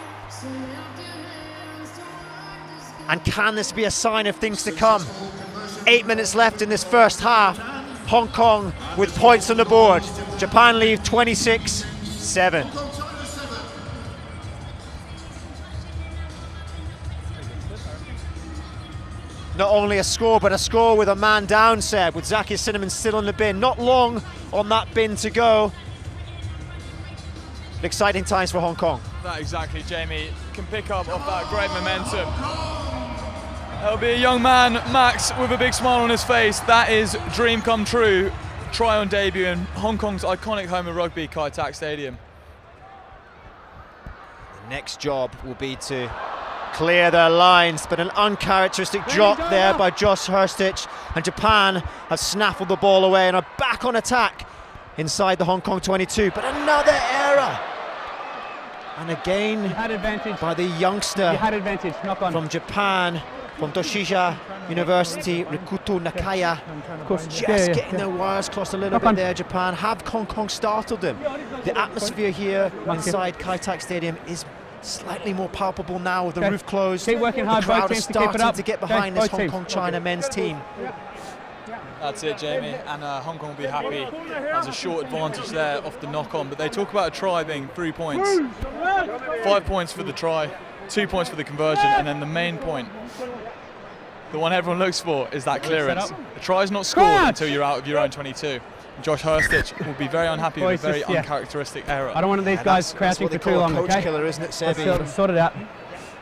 And can this be a sign of things to come? 8 minutes left in this first half. Hong Kong with points on the board. Japan leave 26-7. Not only a score, but a score with a man down, Seb, with Zacchaeus Cinnamon still on the bin. Not long on that bin to go. Exciting times for Hong Kong. That exactly, Jamie. Can pick up off that great momentum. There'll be a young man, Max, with a big smile on his face. That is dream come true. Try on debut in Hong Kong's iconic home of rugby, Kai Tak Stadium. The next job will be to clear their lines, but an uncharacteristic drop there by Josh Hurstich, and Japan have snaffled the ball away and are back on attack inside the Hong Kong 22, but another error. And again by the youngster from Japan, from Toshiya University, Rikuto Nakaya. Just getting their wires crossed a little bit there, Japan. Have Hong Kong startled them? The atmosphere here inside Kai Tak Stadium is slightly more palpable now with the roof closed. Keep working hard, the crowd both is teams to keep it starting up. to get behind this Hong Kong China men's team. That's it, Jamie, and Hong Kong will be happy. There's a short advantage there off the knock-on, but they talk about a try being 3 points. 5 points for the try, 2 points for the conversion, and then the main point, the one everyone looks for, is that clearance. The try is not scored until you're out of your own 22. Josh Hurstich will be very unhappy with a very uncharacteristic error. I don't want these guys crouching for too long, coach killer, isn't it, Sebi? Let's sort it out.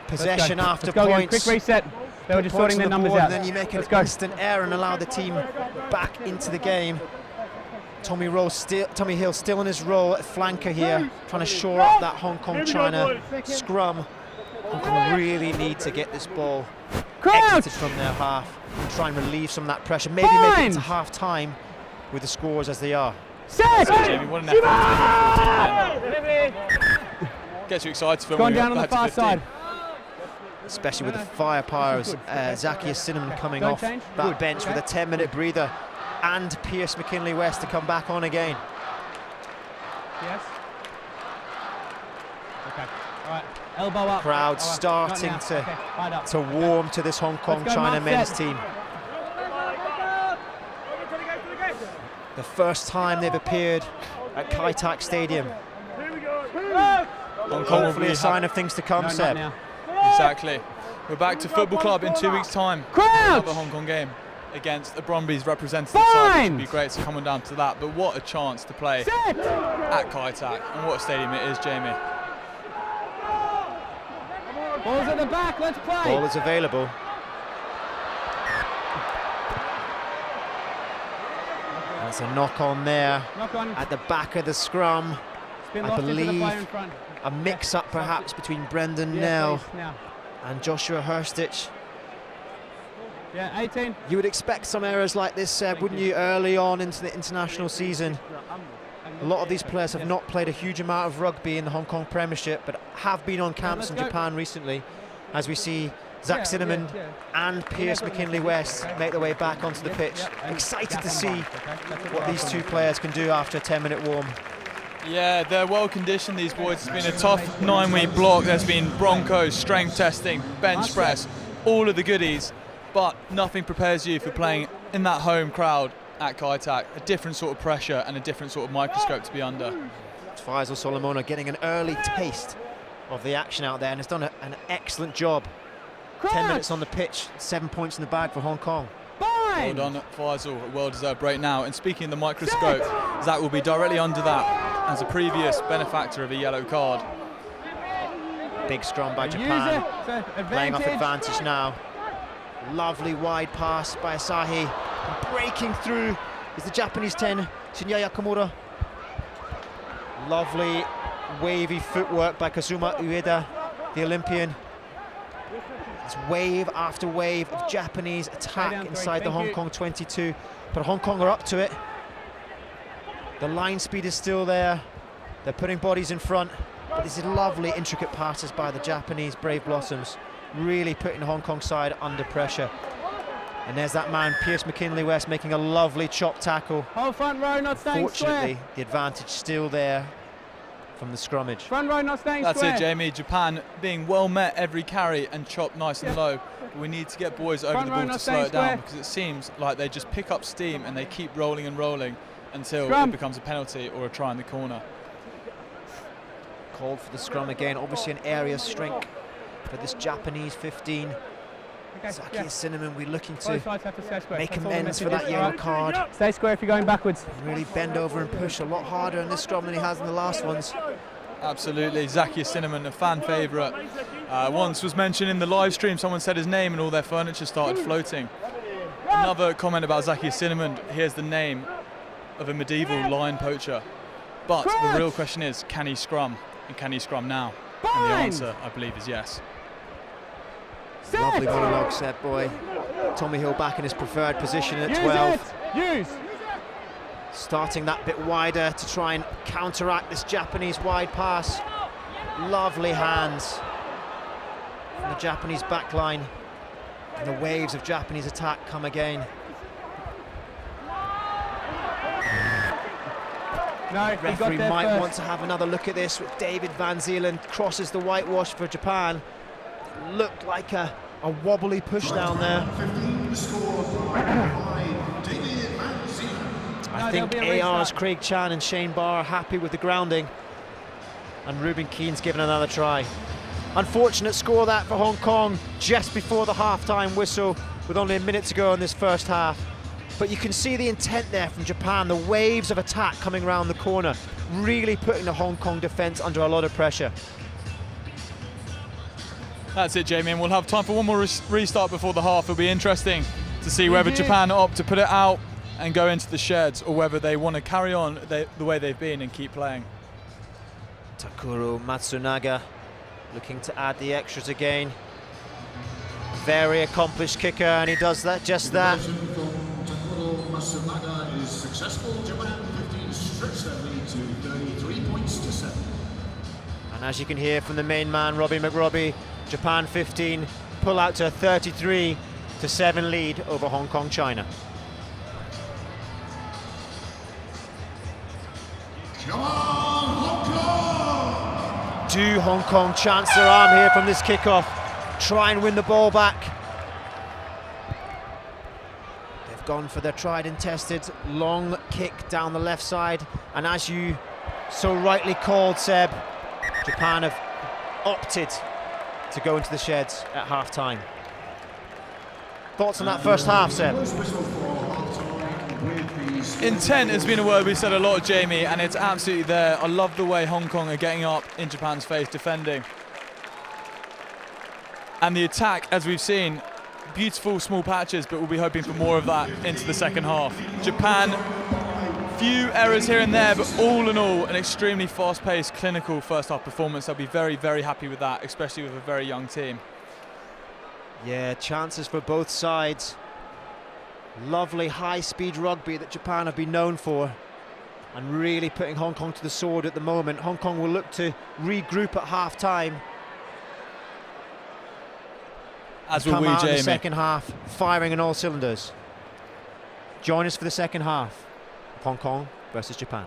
Possession after Let's go again. points. Quick reset. They were just sorting their numbers out. And then you make an instant error and allow the team back into the game. Tommy Hill still in his role at flanker here, trying to shore up that Hong Kong-China scrum. Hong Kong really need to get this ball exited from their half and try and relieve some of that pressure. Maybe make it to half-time with the scores as they are. Set! So, Jamie, what an effort. Gets you excited for going down on the far side. Especially with the firepower of Zacchaeus Cinnamon coming off that bench with a 10-minute breather, and Pierce McKinley-West to come back on again. Yes. Okay. All right. Elbow up. Crowd starting to warm to this Hong Kong China men's team. The first time they've appeared at Kai Tak Stadium. Hopefully a sign of things to come, Seb. Exactly. We're back to football club in 2 weeks' time. Crowd! Another Hong Kong game against the Brøndby's representative side, which would be great to come on down to that. But what a chance to play at Kajtak, and what a stadium it is, Jamie. Ball's at the back, let's play. Ball is available. That's a knock on there at the back of the scrum. I believe a mix-up perhaps between Brendan Nell and Joshua Hurstich. Yeah, 18. You would expect some errors like this, Seb, wouldn't you, early on into the international season? A lot of these players have not played a huge amount of rugby in the Hong Kong Premiership, but have been on camps in Japan recently, as we see Zach Cinnamon and Pierce McKinley-West make their way back onto the pitch. Excited to see what these two players can do after a 10-minute warm. Yeah, they're well conditioned, these boys. It's been a tough 9-week block. There's been Broncos, strength testing, bench press, all of the goodies, but nothing prepares you for playing in that home crowd at Kajtak. A different sort of pressure and a different sort of microscope to be under. Faisal Solomona getting an early taste of the action out there and has done an excellent job. 10 minutes on the pitch, 7 points in the bag for Hong Kong. Well done, Faisal, a well-deserved break now. And speaking of the microscope, Zach will be directly under that as a previous benefactor of a yellow card. Big scrum by Japan, playing off advantage now. Lovely wide pass by Asahi. And breaking through is the Japanese 10, Shinya Yakamura. Lovely wavy footwork by Kazuma Ueda, the Olympian. It's wave after wave of Japanese attack inside the Hong Kong 22, but Hong Kong are up to it. The line speed is still there. They're putting bodies in front, but this is lovely intricate passes by the Japanese Brave Blossoms, really putting the Hong Kong side under pressure. And there's that man, Pierce McKinley-West, making a lovely chop tackle. Whole front row not staying square. Fortunately, the advantage still there from the scrummage. Front row not staying That's square. it, Jamie. Japan being well met every carry and chopped nice and low. But we need to get boys over the ball to slow it down, because it seems like they just pick up steam and they keep rolling and rolling until it becomes a penalty or a try in the corner. Called for the scrum again, obviously an area strength for this Japanese 15. Zacchaeus Cinnamon, we're looking to make amends for that yellow card. Stay square if you're going backwards. Really bend over and push a lot harder in this scrum than he has in the last ones. Absolutely, Zacchaeus Cinnamon, a fan favourite. Once was mentioned in the live stream, someone said his name and all their furniture started floating. Another comment about Zacchaeus Cinnamon, here's the name of a medieval lion poacher. But the real question is, can he scrum? And can he scrum now? And the answer, I believe, is yes. Lovely monologue set, boy. Tommy Hill back in his preferred position at 12. Starting that bit wider to try and counteract this Japanese wide pass. Lovely hands from the Japanese backline. And the waves of Japanese attack come again. No, The referee might want to have another look at this with David Van Zeeland crosses the whitewash for Japan. Looked like a wobbly push down there. I think AR's Craig Chan and Shane Barr are happy with the grounding, and Ruben Keane's given another try. Unfortunate score that for Hong Kong just before the half-time whistle with only a minute to go in this first half. But you can see the intent there from Japan, the waves of attack coming around the corner, really putting the Hong Kong defence under a lot of pressure. That's it, Jamie, and we'll have time for one more restart before the half. It'll be interesting to see whether Japan opt to put it out and go into the sheds, or whether they want to carry on the way they've been and keep playing. Takuro Matsunaga looking to add the extras again. Very accomplished kicker, and he does that, just that. Takuro Matsunaga is successful. Japan 15 stretch their lead to 33 points to 7. And as you can hear from the main man, Robbie McRobbie, Japan 15 pull out to a 33-7 lead over Hong Kong, China. Come on, Hong Kong! Do Hong Kong chance their arm here from this kickoff? Try and win the ball back. They've gone for their tried and tested long kick down the left side, and as you so rightly called, Seb, Japan have opted to go into the sheds at half-time. Thoughts on that first half, Seb? Intent has been a word we've said a lot, Jamie, and it's absolutely there. I love the way Hong Kong are getting up in Japan's face, defending. And the attack, as we've seen, beautiful small patches, but we'll be hoping for more of that into the second half. Japan, few errors here and there, but all in all, an extremely fast-paced, clinical first-half performance. I'll be very, very happy with that, especially with a very young team. Yeah, chances for both sides. Lovely high-speed rugby that Japan have been known for, and really putting Hong Kong to the sword at the moment. Hong Kong will look to regroup at half-time. As will we, come out in Jamie. the second half, firing on all cylinders. Join us for the second half of Hong Kong versus Japan.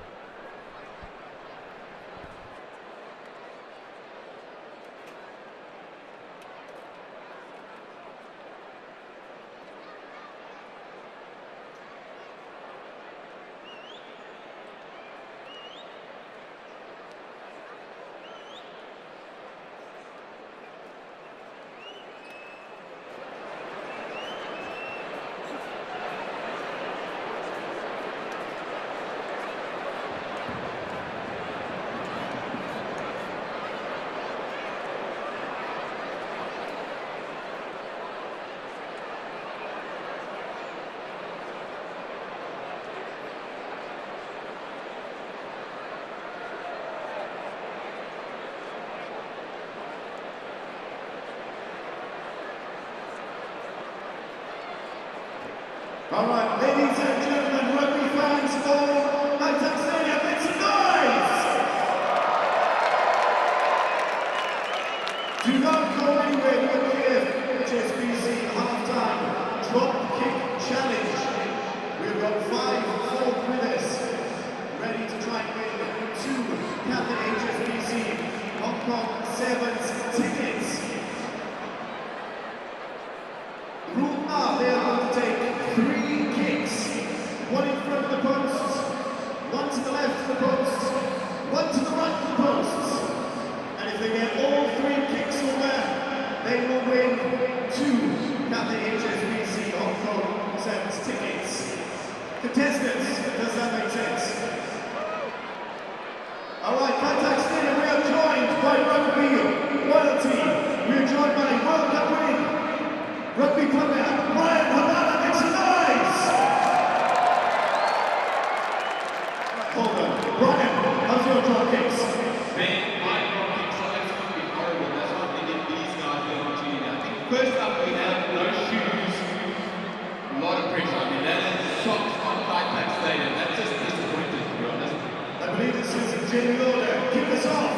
All right, ladies and gentlemen, rugby fans all, anthems stadium, make some noise! Do not go anywhere with the HSBC half-time drop kick challenge. We've got 5 folk with us, ready to try and win 2 Cathay HSBC Hong Kong Sevens tickets. Rule are they are going to take 3 kicks, 1 in front of the posts, 1 to the left of the posts, 1 to the right of the posts. And if they get all 3 kicks over, they will win 2 Cathay HSBC Hong Kong Sevens tickets. Contestants, does that make sense? Alright, contact stadium, we are joined by rugby royalty. We are joined by World Cup winning rugby player Brian Havana, make some noise! Hold on, Brian, how's your drop kicks? Man, my drop kicks are absolutely horrible. That's why I'm thinking these guys the opportunity. I think first up we have no shoes, a lot of pressure. I mean, that is socks on contact stadium. That's just disappointing, to be honest. I believe this is a genuine order. Kick us off.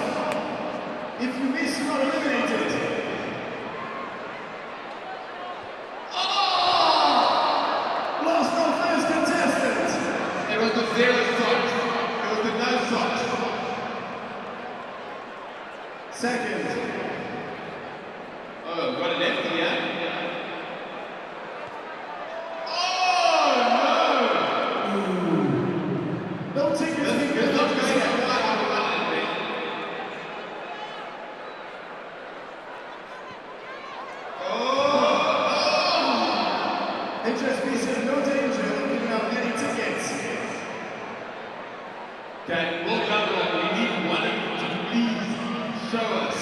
If you miss, you are eliminated. Lost our first contestant. It was the 0 socks. It was the no socks. Second. Oh, got an empty, yeah? No tickets. It's not going to quite how we wanted it to be. HSBC, no danger of giving out any tickets. Okay, we'll cover it. We need one of you to please show us.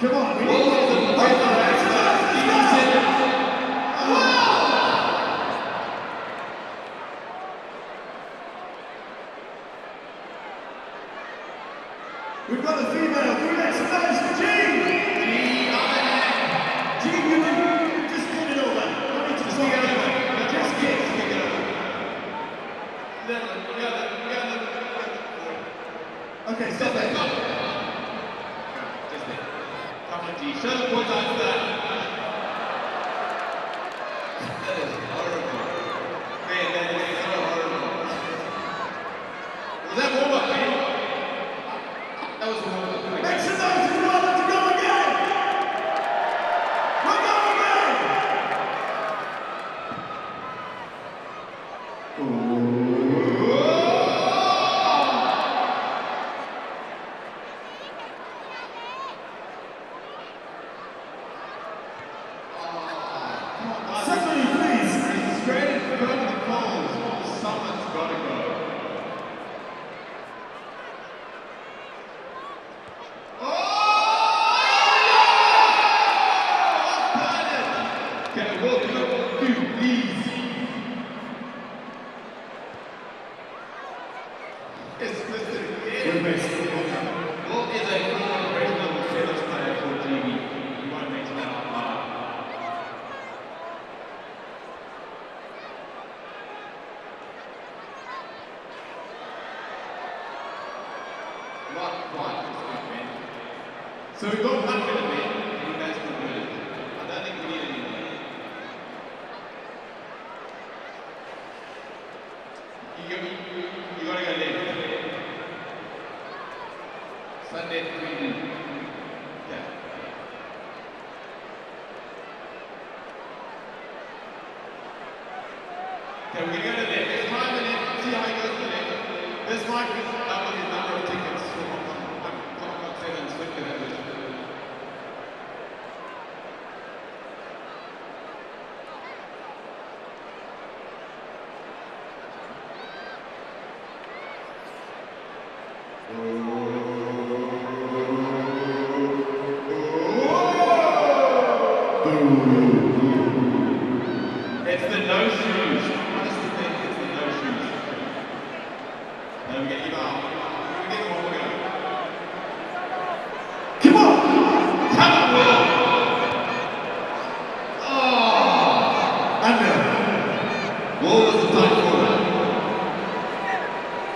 Come on, we All need of them. We've got a female. Can we make some noise for Jean? Jean, you can just get it over. I need to just get it over. Just get it over. Okay, stop it. Just there. Come on, G. Show them what's on that. That is horrible. Man, that is so horrible. Was that warm-up, man? That was a warm-up. Make some noise if you want them to go again. We're going Not quite. So we've got 100 of it, and that's converted. I don't think we need any more. You gotta go left. Sunday 3. Yeah. Okay, we're gonna go to the left. Let's try the left, see how he goes to the left. This might be double the number of tickets for Hong Kong 7's look at that. It's the no shoes. Honestly, think it's the no shoes. Then we get Eva. We get one more go. Come on! Come on, Will! Oh! Under. Will was the tight corner.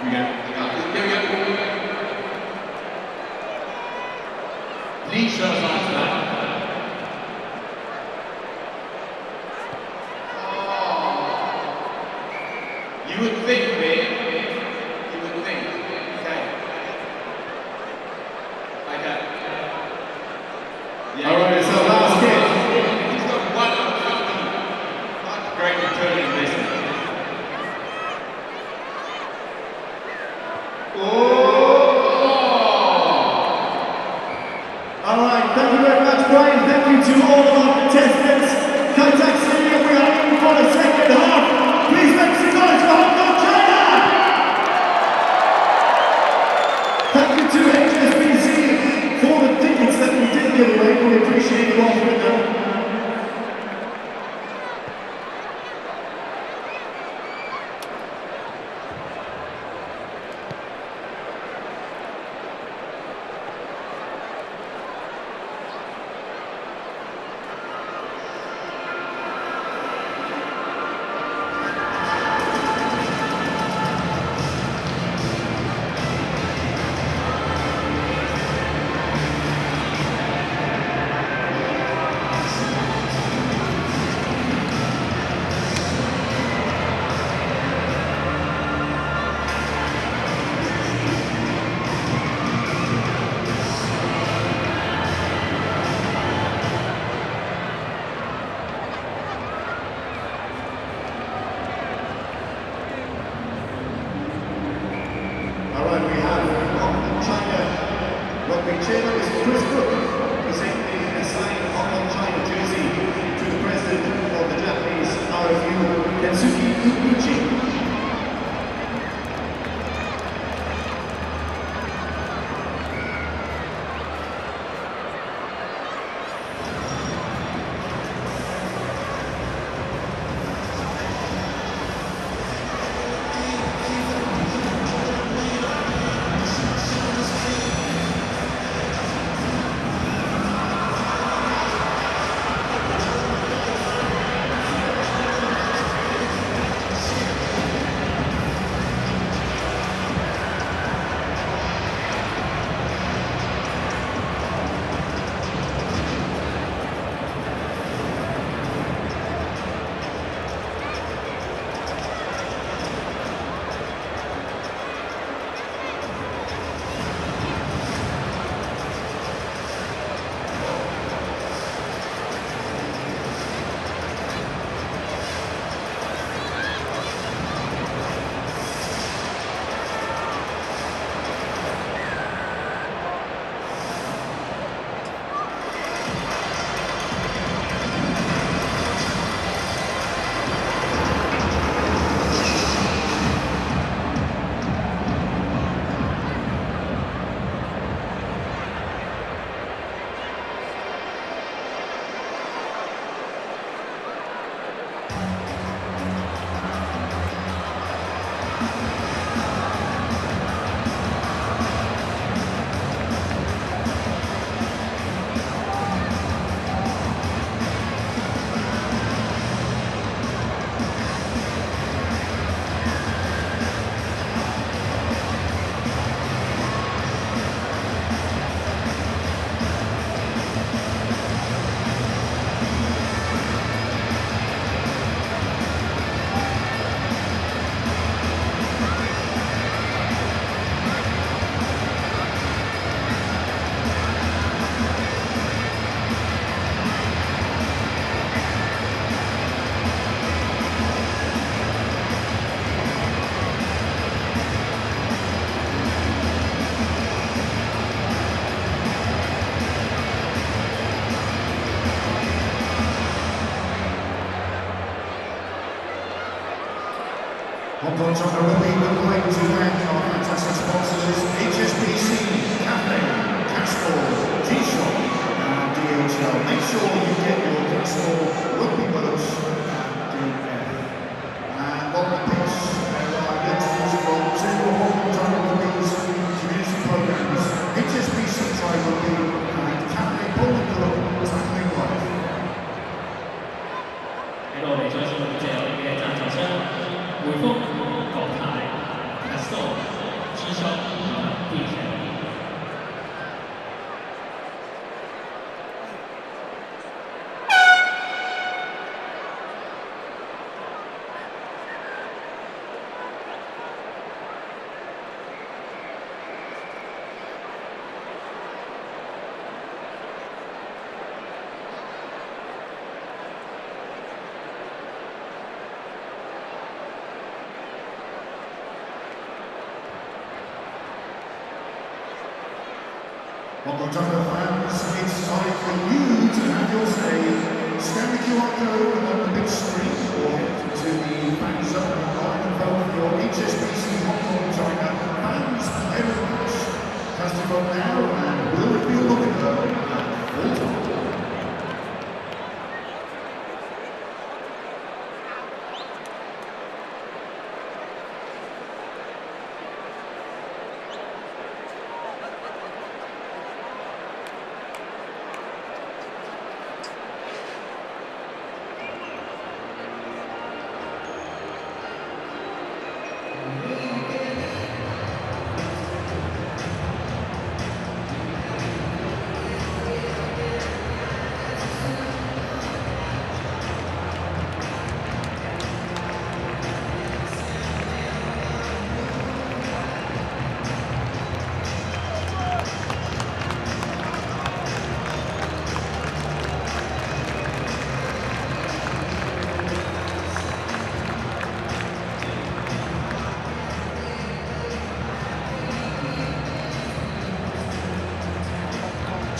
Here we go. Here we go. Please show us after that. You would think, man. You would think. Okay. Like that. Yeah. Alright, so last kick. He's got 1 out of 15. Not great return investment. Alright, thank you very much, Brian. Thank you to all of our contestants. Contact Stadium, we are in for the second half. Please make some noise for Hong Kong, China! Thank you to HSBC for the tickets that we did give away. We appreciate you offering them. Alright, we have China rugby chairman, Mr. Chris Brook, presenting a signed Hong Kong China jersey to the president of the Japanese RFU, Kensuke Uguchi. Tonga Rugby, we're going to thank our fantastic sponsors, HSBC, Cafe, Castle, G-Shop and DHL. Make sure you get your Castle rugby boats and DF. And on the pitch, there are legends from two Hong Kong Tonga Rugby's community programs, HSBC Tri Rugby and Cafe Bowling Club Tackling Life. 喺度我哋再次感謝我哋嘅贊助商匯豐、國泰、Castle、G-Shop 以及 DHL。Hong Kong Tonga fans, it's time for you to have your say. Scan the QR code on the big screen or head to the fan zone online and vote for your HSBC Hong Kong Tonga fans every match. Cast your vote now and we'll reveal the winner at full time.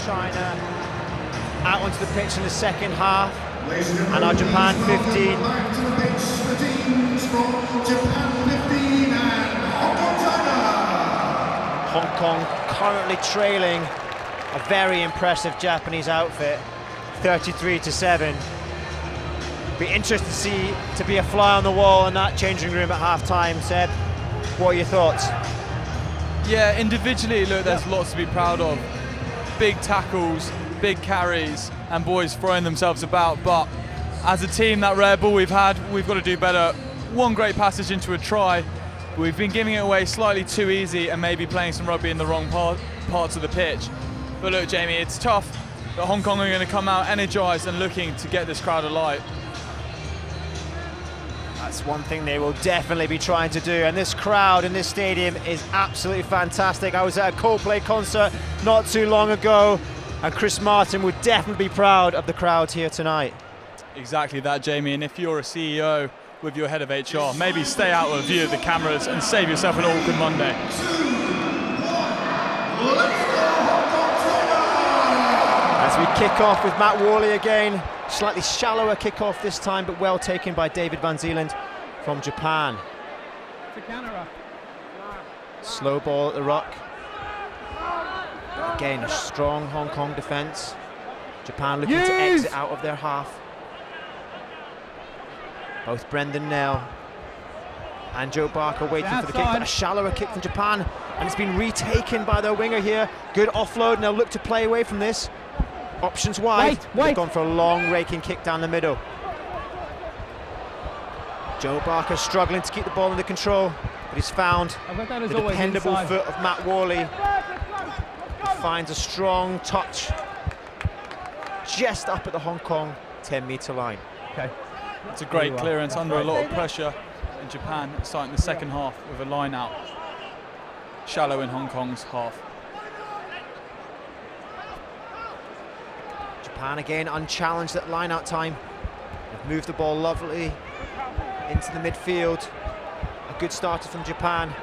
China out onto the pitch in the second half, and our Japan 15. Back to the pitch, the teams from Japan 15 and Hong Kong China. Hong Kong currently trailing a very impressive Japanese outfit, 33-7. Be interested to be a fly on the wall in that changing room at half time. Seb, what are your thoughts? Yeah, individually, look, there's lots to be proud of. Big tackles, big carries, and boys throwing themselves about. But as a team, that rare ball we've got to do better. One great passage into a try. We've been giving it away slightly too easy and maybe playing some rugby in the wrong parts of the pitch. But look, Jamie, it's tough. But Hong Kong are going to come out energised and looking to get this crowd alight. That's one thing they will definitely be trying to do, and this crowd in this stadium is absolutely fantastic. I was at a Coldplay concert not too long ago, and Chris Martin would definitely be proud of the crowd here tonight. Exactly that, Jamie, and if you're a CEO with your head of HR, maybe stay out of view of the cameras and save yourself an awkward Monday. As we kick off with Matt Worley again, slightly shallower kick-off this time, but well taken by David Van Zeeland from Japan. Slow ball at the ruck. Again, a strong Hong Kong defence. Japan looking to exit out of their half. Both Brendan Nell and Joe Barker waiting for the kick, but a shallower kick from Japan, and it's been retaken by their winger here. Good offload, and they'll look to play away from this. Options wide. They've gone for a long raking kick down the middle. Joe Barker struggling to keep the ball under control, but he's found the dependable foot of Matt Worley. He finds a strong touch just up at the Hong Kong 10-metre line. Okay. It's a great clearance under a lot of pressure in Japan, starting the second half with a line out. Shallow in Hong Kong's half. Japan again unchallenged at line-out time. They've moved the ball lovely into the midfield. A good starter from Japan.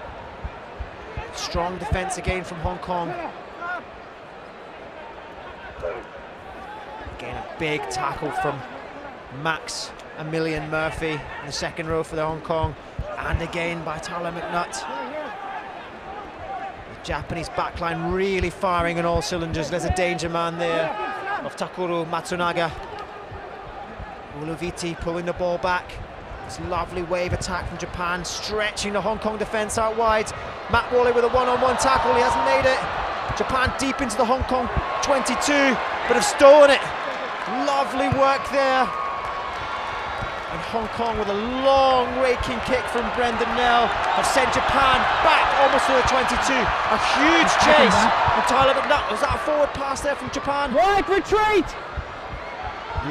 Strong defence again from Hong Kong. Again, a big tackle from Max Emilian Murphy in the second row for the Hong Kong. And again by Tyler McNutt. The Japanese backline really firing on all cylinders. There's a danger man there of Takuro Matsunaga. Uloviti pulling the ball back. This lovely wave attack from Japan, stretching the Hong Kong defence out wide. Matt Wally with a one-on-one tackle, he hasn't made it. Japan deep into the Hong Kong 22, but have stolen it. Lovely work there. And Hong Kong with a long raking kick from Brendan Nell have sent Japan back almost to the 22. A huge chase from Tyler McNutt. Was that a forward pass there from Japan? Right, retreat!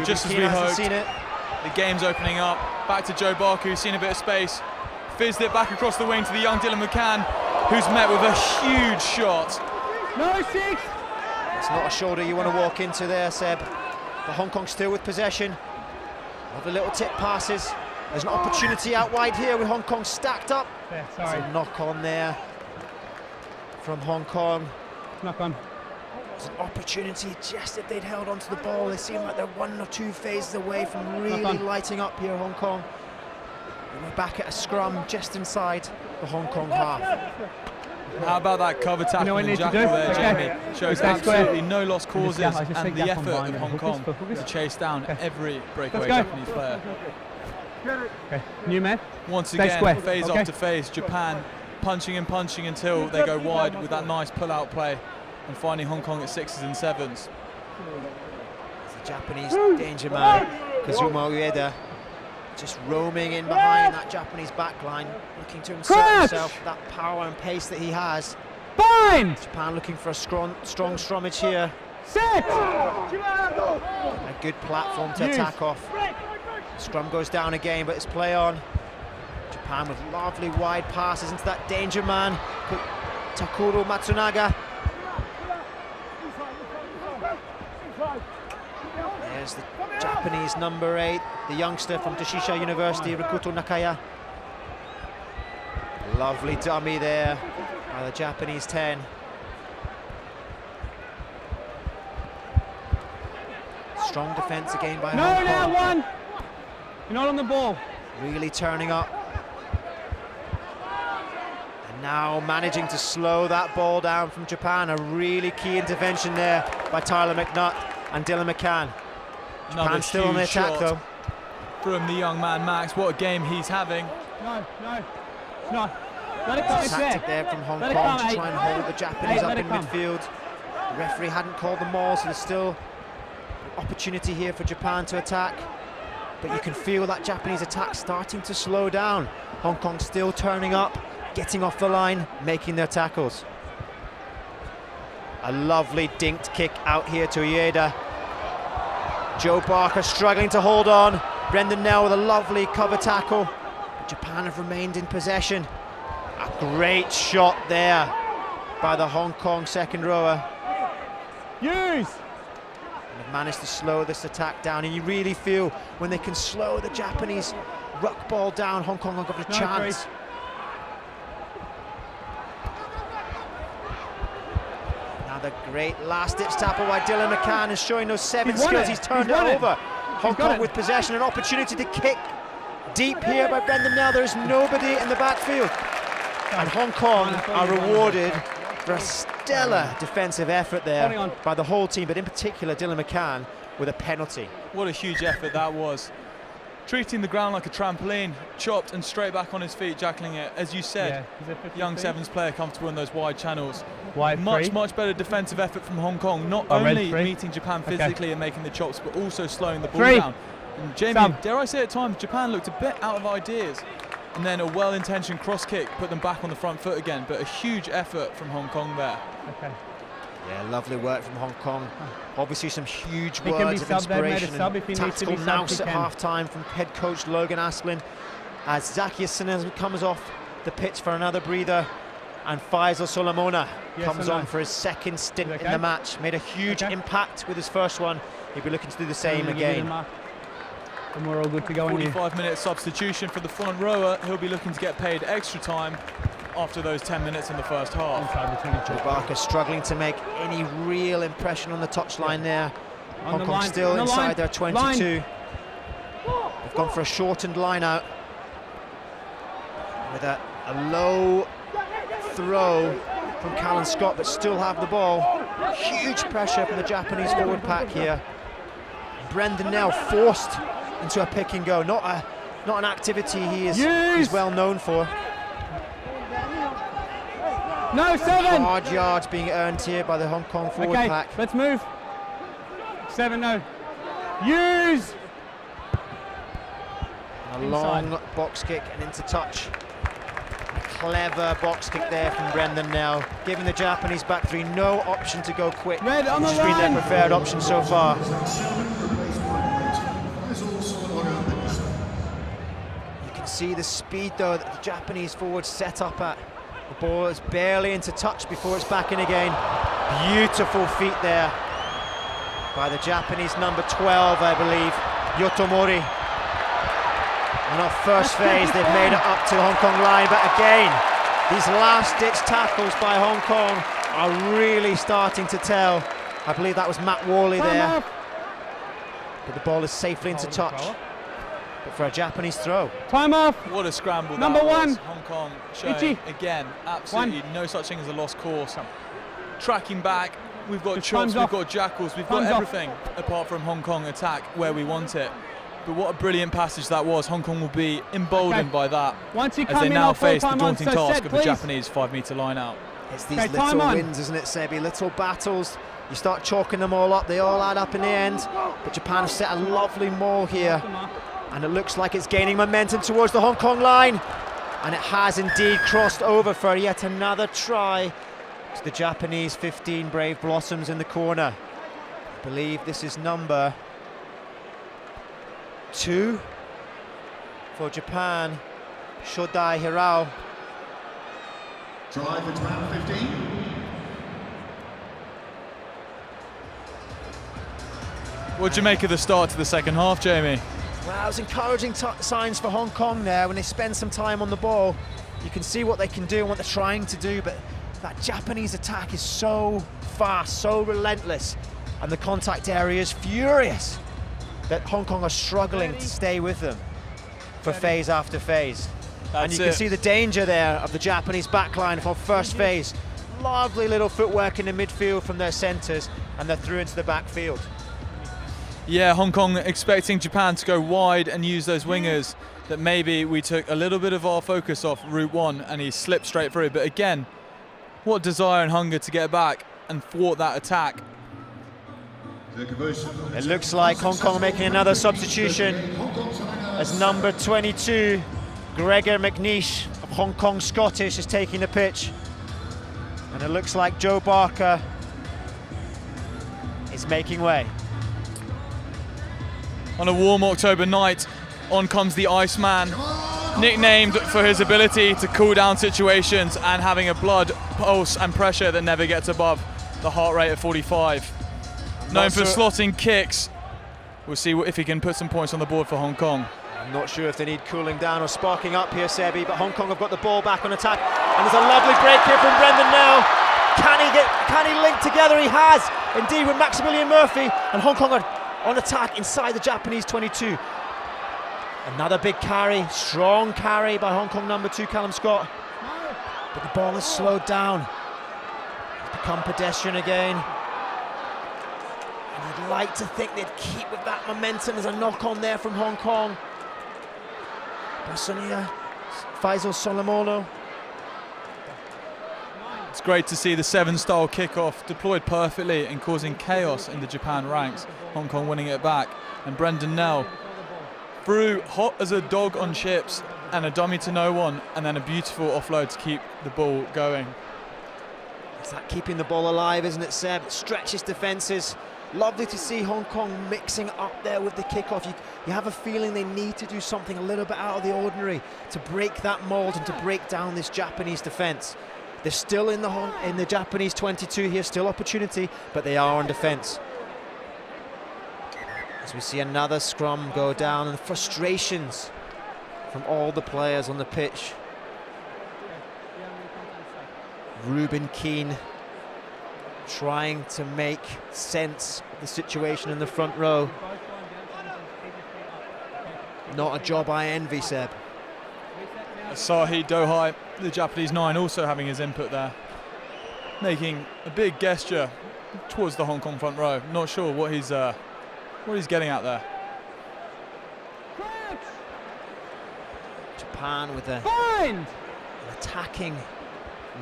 Just as we hoped, the game's opening up. Back to Joe Barker, who's seen a bit of space. Fizzed it back across the wing to the young Dylan McCann, who's met with a huge shot. No, 6! It's not a shoulder you want to walk into there, Seb. But Hong Kong still with possession. Lovely little tip passes. There's an opportunity out wide here with Hong Kong stacked up. Yeah, There's sorry. a knock on there from Hong Kong. Knock on. There's an opportunity just if they'd held onto the ball. They seem like they're 1 or 2 phases away from really lighting up here, Hong Kong. And we're back at a scrum just inside the Hong Kong half. How about that cover tackle and jackal there, Jamie? Shows absolutely no lost causes and the effort of Hong Kong to chase down every breakaway Japanese player. Okay, new man. Once Stay again, square. phase Okay. up to phase, Japan punching and punching until they go wide with that nice pull-out play and finding Hong Kong at 6s and 7s. The Japanese danger man, Kazuma Ueda, just roaming in behind that Japanese backline, looking to insert himself that power and pace that he has. Bind! Japan looking for a strong scrummage here. Set! A good platform to attack off. Scrum goes down again, but it's play on. Japan with lovely wide passes into that danger man, Takuro Matsunaga. There's the Japanese number 8, the youngster from Doshisha University, Rikuto Nakaya. Lovely dummy there by the Japanese 10. Strong defence again by Hong Kong. No, one! You're not on the ball. Really turning up. And now managing to slow that ball down from Japan. A really key intervention there by Tyler McNutt and Dylan McCann. Japan still on the attack though. From the young man Max, what a game he's having. No, it's not. Let it come, it's Tactic there. there from Hong Let it Kong come, to try and hold the Japanese up let in it come. midfield. The referee hadn't called them all, so there's still an opportunity here for Japan to attack. But you can feel that Japanese attack starting to slow down. Hong Kong still turning up, getting off the line, making their tackles. A lovely dinked kick out here to Ueda. Joe Barker struggling to hold on. Brendan Nell with a lovely cover tackle. But Japan have remained in possession. A great shot there by the Hong Kong second rower. Use! And have managed to slow this attack down, and you really feel when they can slow the Japanese ruck ball down, Hong Kong have got a chance. Now the great last-ditch tackle by Dylan McCann is showing those 7 skills. He's turned it over. Hong Kong with possession, an opportunity to kick deep here by Brendan Nell. There is nobody in the backfield. And Hong Kong are rewarded for a stellar defensive effort there by the whole team, but in particular Dylan McCann with a penalty. What a huge effort that was. Treating the ground like a trampoline, chopped and straight back on his feet, jackling it. As you said, young 7s player comfortable in those wide channels. Much better defensive effort from Hong Kong, not only meeting Japan physically and making the chops, but also slowing the ball down. And Jamie, dare I say at times, Japan looked a bit out of ideas. And then a well-intentioned cross kick put them back on the front foot again, but a huge effort from Hong Kong there. Yeah, lovely work from Hong Kong. Obviously some huge words of inspiration and tactical nous at half-time from head coach Logan Asplin, as Zacchaeus Sinner comes off the pitch for another breather, and Faisal Solomona comes on for his second stint in the match. Made a huge impact with his first one. He'll be looking to do the same again. And we're all good to go. 45-minute substitution for the front rower. He'll be looking to get paid extra time after those 10 minutes in the first half. Joe Barker struggling to make any real impression on the touchline there. Hong Kong still inside their 22. They've gone for a shortened line out. with a low throw from Callum Scott, but still have the ball. Huge pressure from the Japanese forward pack here. Brendan Nell forced into a pick and go. Not an activity he's well known for. No, 7. Hard yards being earned here by the Hong Kong forward pack. Let's move. 7, no. Use! A long box kick and into touch. A clever box kick there from Brendan Nell, giving the Japanese back three no option to go quick, Red on the which has been their line. preferred option so far. You can see the speed though that the Japanese forwards set up at. The ball is barely into touch before it's back in again. Beautiful feet there by the Japanese number 12, I believe, Yotomori. And off first phase, they've made it up to the Hong Kong line, but again, these last-ditch tackles by Hong Kong are really starting to tell. I believe that was Matt Worley there, but the ball is safely into touch. But for a Japanese throw. Time off. What a scramble Number that was. 1. Hong Kong showing, Ichi. again, absolutely no such thing as a lost course. Tracking back, we've got Just chops, time's we've off. got jackals, we've got Time's off. everything apart from Hong Kong attack where we want it. But what a brilliant passage that was. Hong Kong will be emboldened by that Once you as come they in, now I'll full face the time on, daunting so task set, of the please. Japanese 5-metre line out. It's these Okay, time little on. wins, isn't it, Sebi? Little battles. You start chalking them all up, they all add up in the end. But Japan have set a lovely maul here. And it looks like it's gaining momentum towards the Hong Kong line. And it has indeed crossed over for yet another try to the Japanese 15 Brave Blossoms in the corner. I believe this is number 2 for Japan, Shodai Hirao. Try for Japan 15. What do you make of the start to the second half, Jamie? Well, it was encouraging signs for Hong Kong there when they spend some time on the ball. You can see what they can do and what they're trying to do, but that Japanese attack is so fast, so relentless, and the contact area is furious that Hong Kong are struggling to stay with them for phase after phase. And you can see the danger there of the Japanese backline for first phase. Lovely little footwork in the midfield from their centres, and they're through into the backfield. Yeah, Hong Kong expecting Japan to go wide and use those wingers, that maybe we took a little bit of our focus off Route 1 and he slipped straight through. But again, what desire and hunger to get back and thwart that attack. It looks like Hong Kong are making another substitution as number 22, Gregor McNeish of Hong Kong Scottish, is taking the pitch. And it looks like Joe Barker is making way. On a warm October night, on comes the Iceman, nicknamed for his ability to cool down situations and having a blood pulse and pressure that never gets above the heart rate of 45. Known for slotting kicks. We'll see if he can put some points on the board for Hong Kong. I'm not sure if they need cooling down or sparking up here, Sebi, but Hong Kong have got the ball back on attack. And there's a lovely break here from Brendan Nell. Can he link together? He has, indeed, with Maximilian Murphy. And Hong Kong are on attack inside the Japanese 22. Another big carry, strong carry by Hong Kong number 2, Callum Scott. But the ball has slowed down. It's become pedestrian again. And you'd like to think they'd keep with that momentum. There's a knock on there from Hong Kong. Bassonia, Faisal Solomono. It's great to see the 7-style kickoff deployed perfectly and causing chaos in the Japan ranks. Hong Kong winning it back. And Brendan Nell through hot as a dog on chips and a dummy to no one, and then a beautiful offload to keep the ball going. It's that keeping the ball alive, isn't it, Seb? It stretches defences. Lovely to see Hong Kong mixing up there with the kickoff. You have a feeling they need to do something a little bit out of the ordinary to break that mould and to break down this Japanese defence. They're still in the Japanese 22 here, still opportunity, but they are on defence. As we see another scrum go down, and frustrations from all the players on the pitch. Ruben Keane trying to make sense of the situation in the front row. Not a job I envy, Seb. Asahi Dohai, the Japanese 9, also having his input there, making a big gesture towards the Hong Kong front row. Not sure what he's getting at there. Japan with an attacking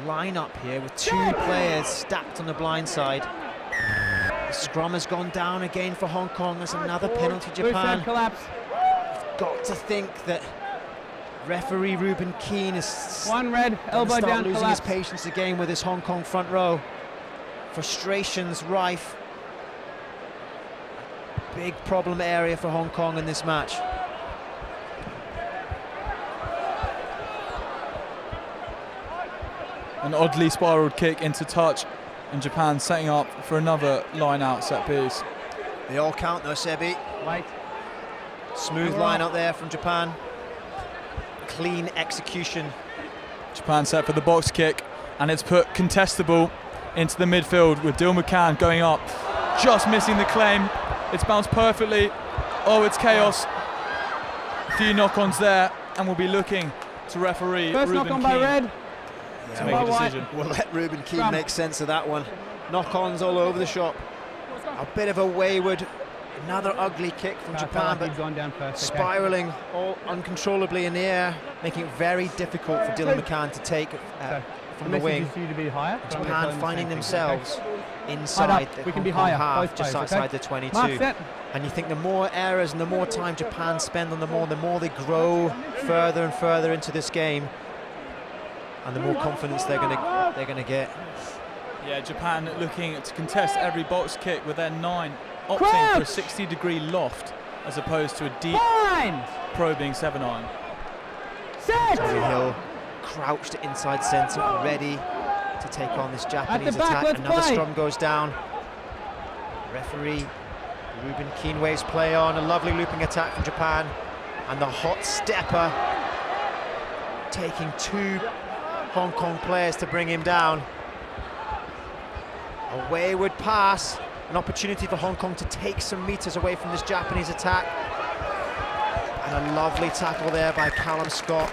lineup here with 2 players stacked on the blind side. The scrum has gone down again for Hong Kong. There's another penalty, Japan. Collapse. Got to think that referee Ruben Keane is One red, elbow down, losing collapse. his patience again with his Hong Kong front row. Frustrations rife. Big problem area for Hong Kong in this match. An oddly spiraled kick into touch, and Japan setting up for another line-out set piece. They all count though, Sebi. Wait. Smooth line out there from Japan. Clean execution. Japan set for the box kick, and it's put contestable into the midfield with Dil McCann going up, just missing the claim. It's bounced perfectly. Oh, it's chaos. A few knock-ons there, and we'll be looking to referee First Ruben knock on Keane by red. to make a decision. We'll let Ruben Keane Scrum. make sense of that one. Knock-ons all over the shop. A bit of a wayward, another ugly kick from Japan, but gone down first. Okay. spiraling all uncontrollably in the air, making it very difficult for Dylan McCann to take from the wing. You to be higher. Japan finding themselves inside the We can Hong be Kong higher, half, both just players, outside okay? the 22. Mark set. And you think the more errors and the more time Japan spend on the more they grow and further into this game, and the more confidence they're gonna get. Yeah, Japan looking to contest every box kick with their 9 opting for a 60-degree loft as opposed to a deep probing 7-iron. Terry Hill crouched inside centre, ready to take on this Japanese attack. Another scrum goes down. Referee Ruben Keane waves play on. A lovely looping attack from Japan, and the hot stepper taking 2 Hong Kong players to bring him down. A wayward pass, an opportunity for Hong Kong to take some meters away from this Japanese attack. And a lovely tackle there by Callum Scott,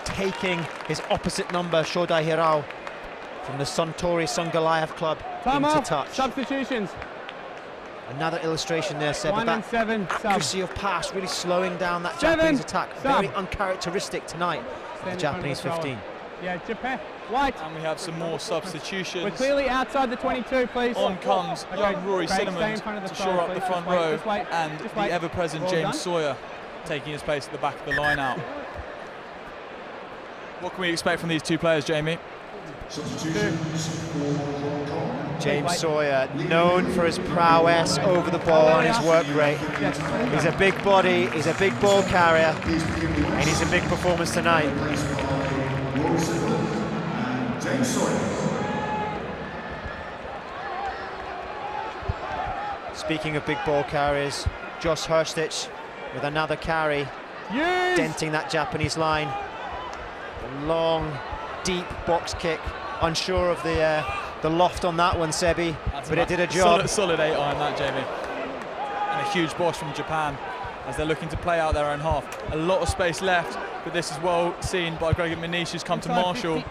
taking his opposite number, Shodai Hirao, from the Suntory Sungoliath club into touch. Substitutions. Another illustration there, Seb, 1 and 7. accuracy of pass, really slowing down that Japanese attack. Very uncharacteristic tonight of the Japanese 15. Yeah, Japan. White. And we have some more substitutions. We're clearly outside the 22, please. On comes young Rory Cinnamon to shore up the front row, and the ever-present James Sawyer taking his place at the back of the line-out. What can we expect from these 2 players, Jamie? James Sawyer, known for his prowess over the ball and his work rate. He's a big body, he's a big ball carrier, and he's a big performance tonight. Speaking of big ball carriers, Josh Hurstich with another carry, denting that Japanese line. A long, deep box kick. Unsure of the loft on that one, Sebi, but it did a job. Solid 8-iron that, Jamie. And a huge boss from Japan as they're looking to play out their own half. A lot of space left, but this is well seen by Gregor Manish, who's come to marshal. Good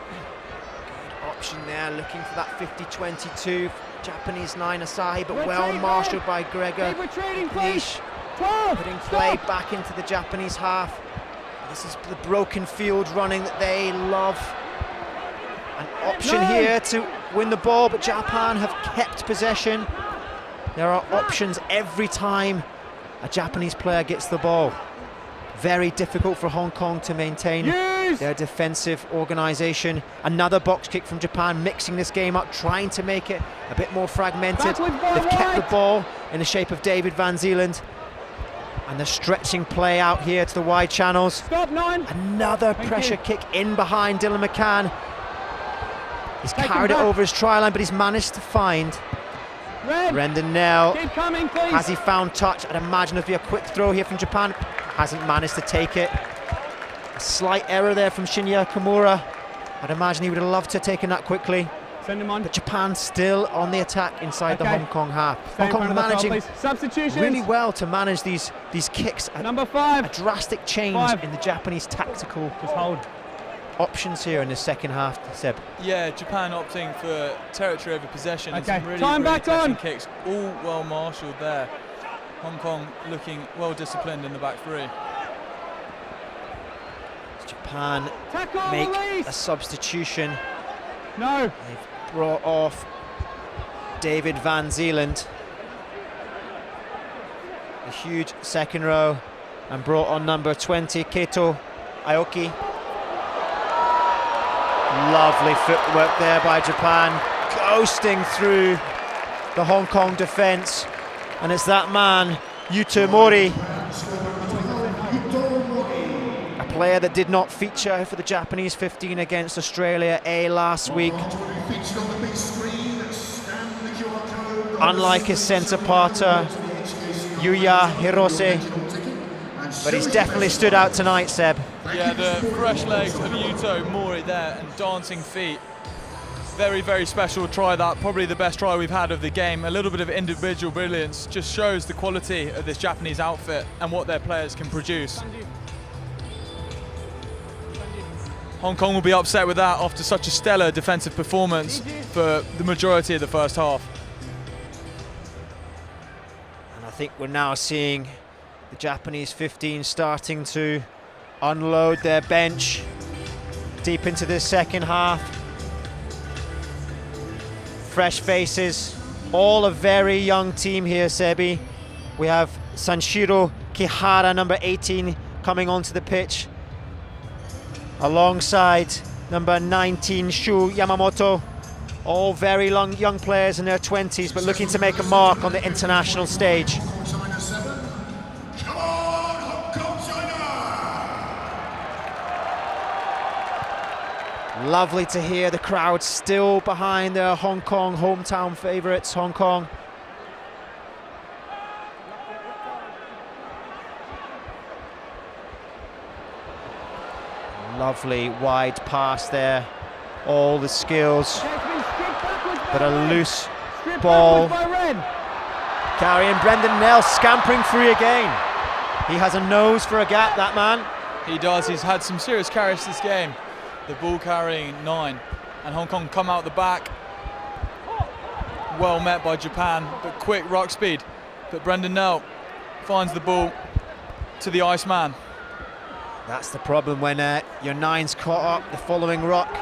option there, looking for that 50-22. Japanese 9 Asahi, but well marshalled by Gregor Manish. Putting play back into the Japanese half. This is the broken field running that they love. An option here to win the ball, but Japan have kept possession. There are options every time a Japanese player gets the ball. Very difficult for Hong Kong to maintain their defensive organisation. Another box kick from Japan, mixing this game up, trying to make it a bit more fragmented. They've kept the ball in the shape of David Van Zeeland. And they're stretching play out here to the wide channels. Another pressure kick in behind Dylan McCann. He's carried it over his try line, but he's managed to find Brendan Nell. Has he found touch? I'd imagine there'd be a quick throw here from Japan. Hasn't managed to take it. A slight error there from Shinya Kimura. I'd imagine he would have loved to have taken that quickly. Send him on. But Japan still on the attack inside the Hong Kong half. Hong Kong managing really well to manage these kicks. Number 5. A drastic change in the Japanese tactical options here in the second half, Seb? Yeah, Japan opting for territory over possession. And Okay, some really, time really back on. touching kicks, all well marshalled there. Hong Kong looking well disciplined in the back three. Japan Tackle, make release. a substitution. No. They've brought off David Van Zeeland, a huge second row, and brought on number 20, Keito Aoki. Lovely footwork there by Japan, ghosting through the Hong Kong defence, and it's that man, Yuto Mori, a player that did not feature for the Japanese 15 against Australia A last week. Unlike his centre-parter, Yuya Hirose, but he's definitely stood out tonight, Seb. Yeah, the fresh legs of Yuto Mori there and dancing feet. Very, very special try that. Probably the best try we've had of the game. A little bit of individual brilliance. Just shows the quality of this Japanese outfit and what their players can produce. Hong Kong will be upset with that after such a stellar defensive performance for the majority of the first half. And I think we're now seeing the Japanese 15 starting to unload their bench deep into this second half. Fresh faces, all a very young team here, Sebi. We have Sanshiro Kihara, number 18, coming onto the pitch, alongside number 19, Shu Yamamoto. All very young players in their 20s, but looking to make a mark on the international stage. Lovely to hear the crowd still behind their Hong Kong hometown favourites, Hong Kong. Lovely wide pass there. All the skills, but a loose ball. Carrying Brendan Nell, scampering free again. He has a nose for a gap, that man. He does, he's had some serious carries this game. The ball carrying 9, and Hong Kong come out the back. Well met by Japan, but quick ruck speed. But Brendan Nell finds the ball to the Iceman. That's the problem when your 9's caught up. The following ruck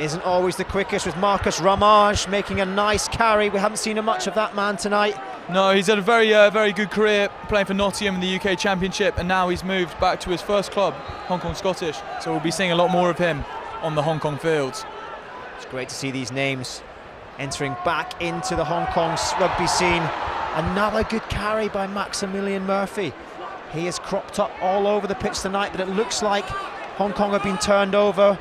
isn't always the quickest, with Marcus Ramage making a nice carry. We haven't seen much of that man tonight. No, he's had a very good career playing for Nottingham in the UK Championship, and now he's moved back to his first club, Hong Kong Scottish. So we'll be seeing a lot more of him on the Hong Kong fields. It's great to see these names entering back into the Hong Kong rugby scene. Another good carry by Maximilian Murphy. He has cropped up all over the pitch tonight, but it looks like Hong Kong have been turned over,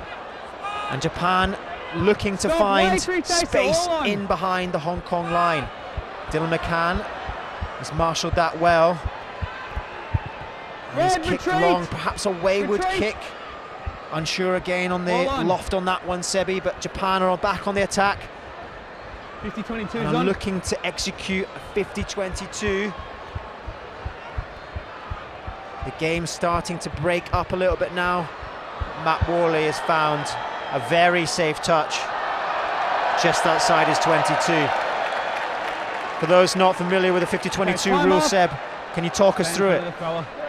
and Japan looking to find space in behind the Hong Kong line. Dylan McCann has marshalled that well. He's kicked long, perhaps a wayward kick. Unsure again on the loft on that one, Sebi, but Japan are back on the attack. 50-22 and are looking to execute a 50-22. The game's starting to break up a little bit now. Matt Worley has found a very safe touch just outside his 22. For those not familiar with the 50-22 rule, Seb, can you talk us through it?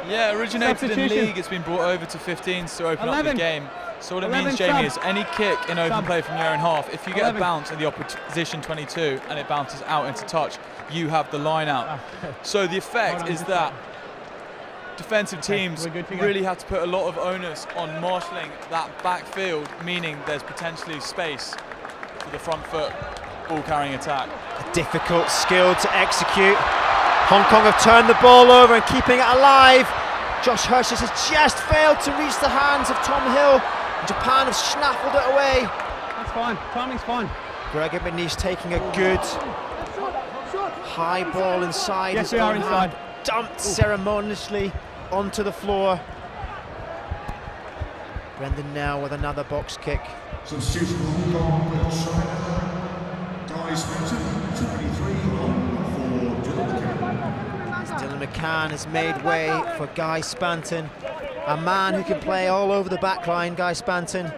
Yeah, originated in league, it's been brought over to 15s to open up the game. So what it means, Jamie, is any kick in open play from your own half, if you get a bounce in the opposition 22 and it bounces out into touch, you have the line out. So the effect is that defensive teams really have to put a lot of onus on marshalling that backfield, meaning there's potentially space for the front foot ball carrying attack. A difficult skill to execute. Hong Kong have turned the ball over and keeping it alive. Josh Hirschis has just failed to reach the hands of Tom Hill. Japan have snaffled it away. That's fine, timing's fine. Gregor Benish taking a good high ball inside his own half, dumped ceremoniously onto the floor. Brendan Nell with another box kick. Substitution for Hong Kong with China. Guy Spencer, 23 on for Dylan McCann. Dylan McCann has made way for Guy Spanton, a man who can play all over the back line. Guy Spanton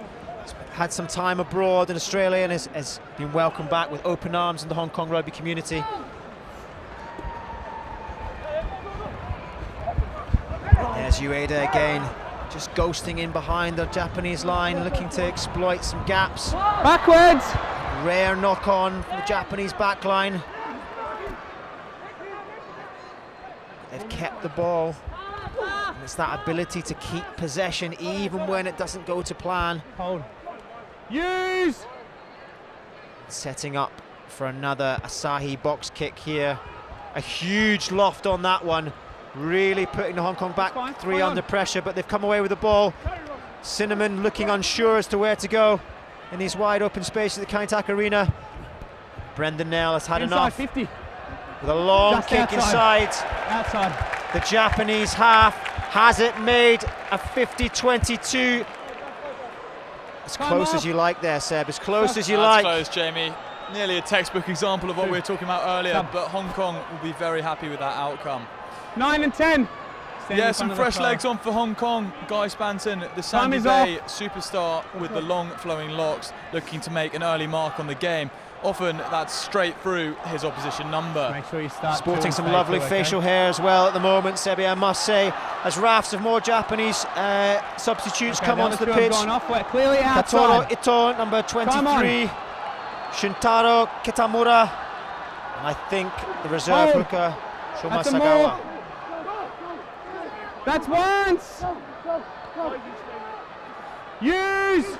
had some time abroad in Australia and has been welcomed back with open arms in the Hong Kong rugby community. There's Ueda again, just ghosting in behind the Japanese line, looking to exploit some gaps. Backwards! Rare knock on from the Japanese backline. They've kept the ball. And it's that ability to keep possession even when it doesn't go to plan. Hold. Use! Setting up for another Asahi box kick here. A huge loft on that one. Really putting the Hong Kong back three under pressure, but they've come away with the ball. Cinnamon looking unsure as to where to go in these wide open spaces at the Kaintak Arena. Brendan Nell has had enough. 50. With a long Just kick outside. inside. Outside. The Japanese half has it made a 50-22. As close as you like there, Seb, as close as you That's like. close, Jamie. Nearly a textbook example of what we were talking about earlier, but Hong Kong will be very happy with that outcome. 9 and 10. Yeah, some fresh legs on for Hong Kong. Guy Spanton, the Sandy Bay superstar with the long flowing locks, looking to make an early mark on the game. Often that's straight through his opposition number. Make sure you start Sporting some lovely facial hair as well at the moment, Sebi, I must say, as rafts of more Japanese substitutes come onto the pitch. Going off where clearly Katoro outside. Ito, number 23, Shintaro Kitamura, and I think the reserve hooker, Shoma That's a Sagawa. move. That's once. Use.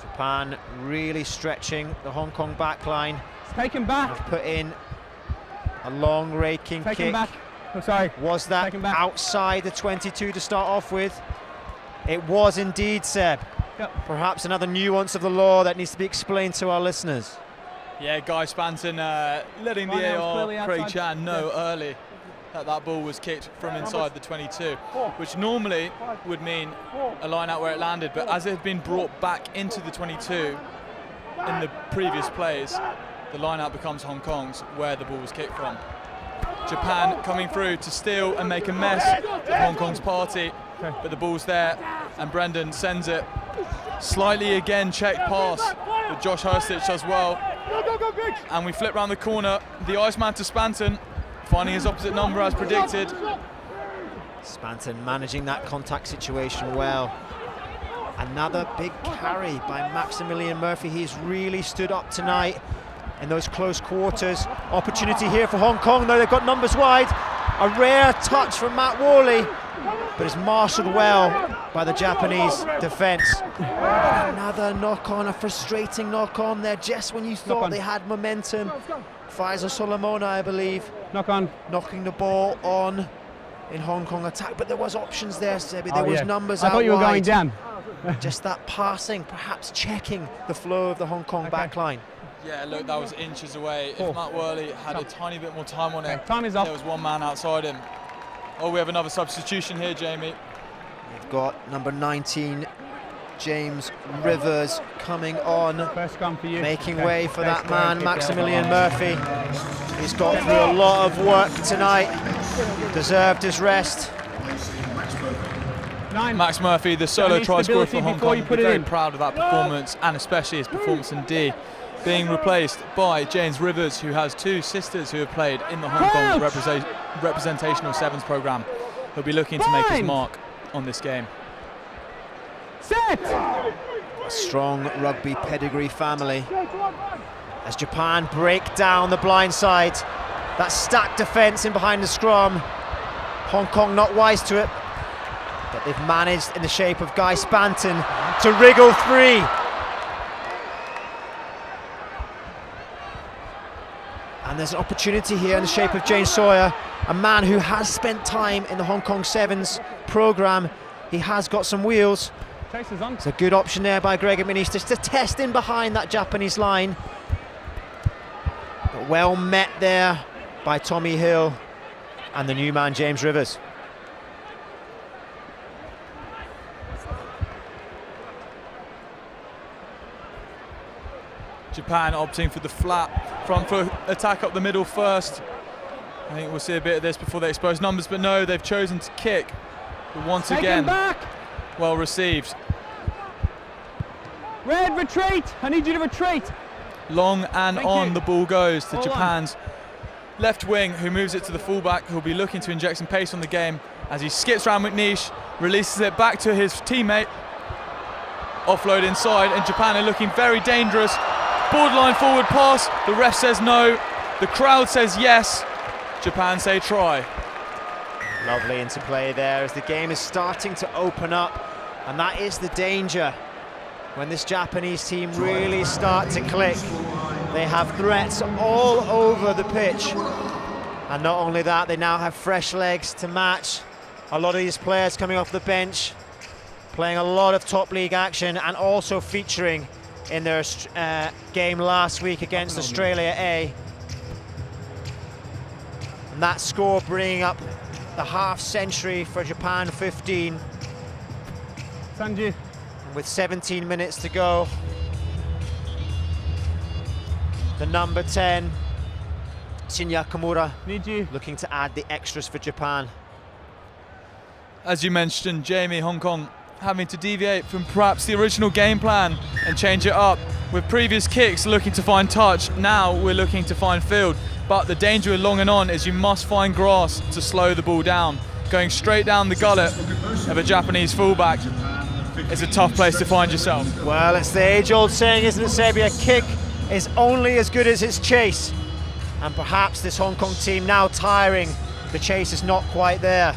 Japan really stretching the Hong Kong backline. Take him back. Have put in a long raking Take kick. him back. Oh, sorry. Was that Take him back. outside the 22 to start off with? It was indeed, Seb. Yep. Perhaps another nuance of the law that needs to be explained to our listeners. Yeah, Guy Spanton letting the Ryan was clearly AR Craig outside. Chan know early that ball was kicked from inside the 22, which normally would mean a line out where it landed, but as it had been brought back into the 22 in the previous plays, the line out becomes Hong Kong's where the ball was kicked from. Japan coming through to steal and make a mess of Hong Kong's party, but the ball's there and Brendan sends it slightly again, checked pass, but Josh Hurstich does well. And we flip round the corner, the Iceman to Spanton, finding his opposite number as predicted. Spanton managing that contact situation well. Another big carry by Maximilian Murphy. He's really stood up tonight in those close quarters. Opportunity here for Hong Kong, though they've got numbers wide. A rare touch from Matt Worley, but it's marshalled well by the Japanese defence. Another knock-on, a frustrating knock-on there, just when you thought they had momentum. Faisal Solomona, I believe, Knock on. knocking the ball on in Hong Kong attack, but there was options there, Sebi. There was numbers I out thought you were wide. going down. Just that passing, perhaps checking the flow of the Hong Kong backline. Yeah, look, that was inches away. If Matt Worley had a tiny bit more time on it, Time is up. there was one man outside him. Oh, we have another substitution here, Jamie. We've got number 19, James Rivers, coming on, First scrum for you. making Okay. way for that Best man, kick Maximilian there. Murphy. He's got through a lot of work tonight, deserved his rest. 9. Max Murphy, the solo need try scorer stability for Hong before Kong, you will put be it very in. proud of that performance, and especially his performance in D, being replaced by James Rivers, who has two sisters who have played in the Hong Kong representational sevens program. He'll be looking to make his Bind. mark on this game. Set. A strong rugby pedigree family. As Japan break down the blind side, that stacked defence in behind the scrum. Hong Kong not wise to it, but they've managed in the shape of Guy Spanton to wriggle free. And there's an opportunity here in the shape of Jane Sawyer, a man who has spent time in the Hong Kong Sevens programme. He has got some wheels. Chase is on. It's a good option there by Gregor Minis just to test in behind that Japanese line. But well met there by Tommy Hill and the new man James Rivers. Japan opting for the flat front foot attack up the middle first. I think we'll see a bit of this before they expose numbers, but no, they've chosen to kick. But once Take him again, back. well received. Red, retreat. I need you to retreat. Long and Thank on you. the ball goes to Hold on. Japan's left wing, who moves it to the fullback, who'll be looking to inject some pace on the game as he skips around McNeish, releases it back to his teammate. Offload inside, and Japan are looking very dangerous. Borderline forward pass. The ref says no. The crowd says yes. Japan say try. Lovely interplay there as the game is starting to open up, and that is the danger when this Japanese team really start to click. They have threats all over the pitch, and not only that, they now have fresh legs to match. A lot of these players coming off the bench, playing a lot of top league action, and also featuring in their game last week against Australia A. And that score bringing up the half century for Japan 15. Sanju. With 17 minutes to go, the number 10, Shinya Kimura, Need you. looking to add the extras for Japan. As you mentioned, Jamie, Hong Kong having to deviate from perhaps the original game plan and change it up. With previous kicks looking to find touch, now we're looking to find field. But the danger with long and on is you must find grass to slow the ball down. Going straight down the gullet of a Japanese fullback is a tough place to find yourself. Well, it's the age-old saying, isn't it, Sebi? A kick is only as good as its chase. And perhaps this Hong Kong team now tiring, the chase is not quite there.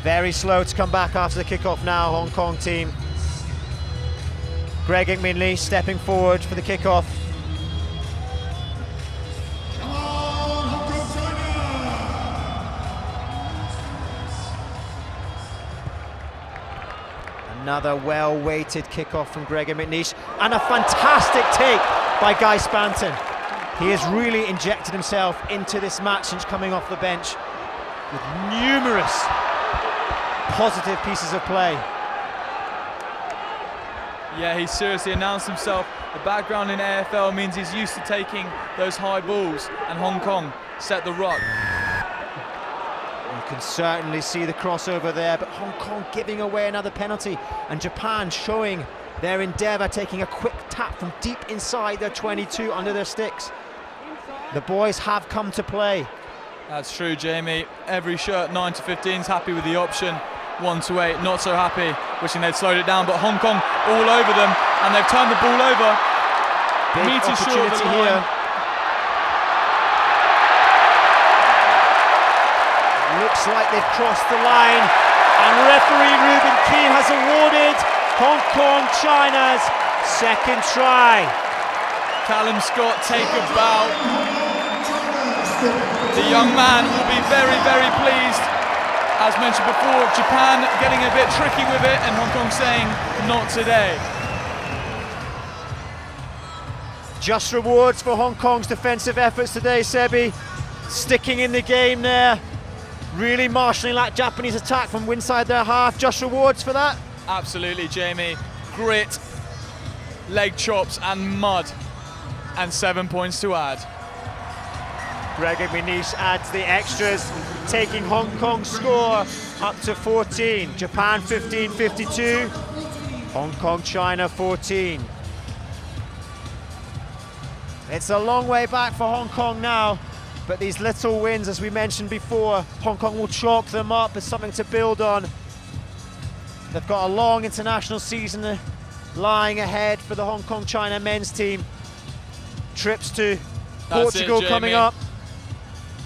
Very slow to come back after the kickoff now, Hong Kong team. Greg Min-Lee stepping forward for the kickoff. Come on, Hong Kong, China! Another well-weighted kickoff from Gregor McNeish, and a fantastic take by Guy Spanton. He has really injected himself into this match since coming off the bench with numerous positive pieces of play. Yeah, he seriously announced himself. The background in AFL means he's used to taking those high balls, and Hong Kong set the ruck. You can certainly see the crossover there, but Hong Kong giving away another penalty, and Japan showing their endeavour, taking a quick tap from deep inside their 22 under their sticks. The boys have come to play. That's true, Jamie. Every shirt 9 to 15 is happy with the option. 1 to 8 not so happy, wishing they'd slowed it down, but Hong Kong all over them, and they've turned the ball over. Big Meters short of the opportunity line. here. Looks like they've crossed the line, and referee Ruben Keane has awarded Hong Kong China's second try. Callum Scott take a bow. The young man will be very, very pleased. As mentioned before, Japan getting a bit tricky with it, and Hong Kong saying, not today. Just rewards for Hong Kong's defensive efforts today, Sebi. Sticking in the game there. Really marshalling that Japanese attack from inside their half. Just rewards for that? Absolutely, Jamie. Grit, leg chops and mud, and 7 points to add. Gregor McNeish adds the extras, taking Hong Kong's score up to 14. Japan 15-52, Hong Kong, China 14. It's a long way back for Hong Kong now, but these little wins, as we mentioned before, Hong Kong will chalk them up as something to build on. They've got a long international season lying ahead for the Hong Kong China men's team. Trips to Portugal coming up.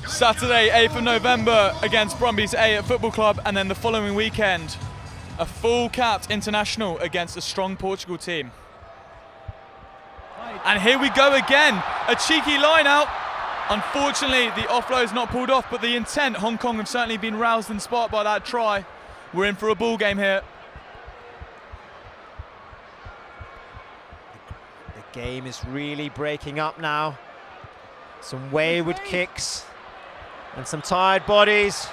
Saturday, 8th of November against Brumbies A at Football Club, and then the following weekend, a full-capped international against a strong Portugal team. And here we go again, a cheeky line out. Unfortunately, the offload is not pulled off, but the intent, Hong Kong have certainly been roused and sparked by that try. We're in for a ball game here. The game is really breaking up now. Some wayward kicks and some tired bodies.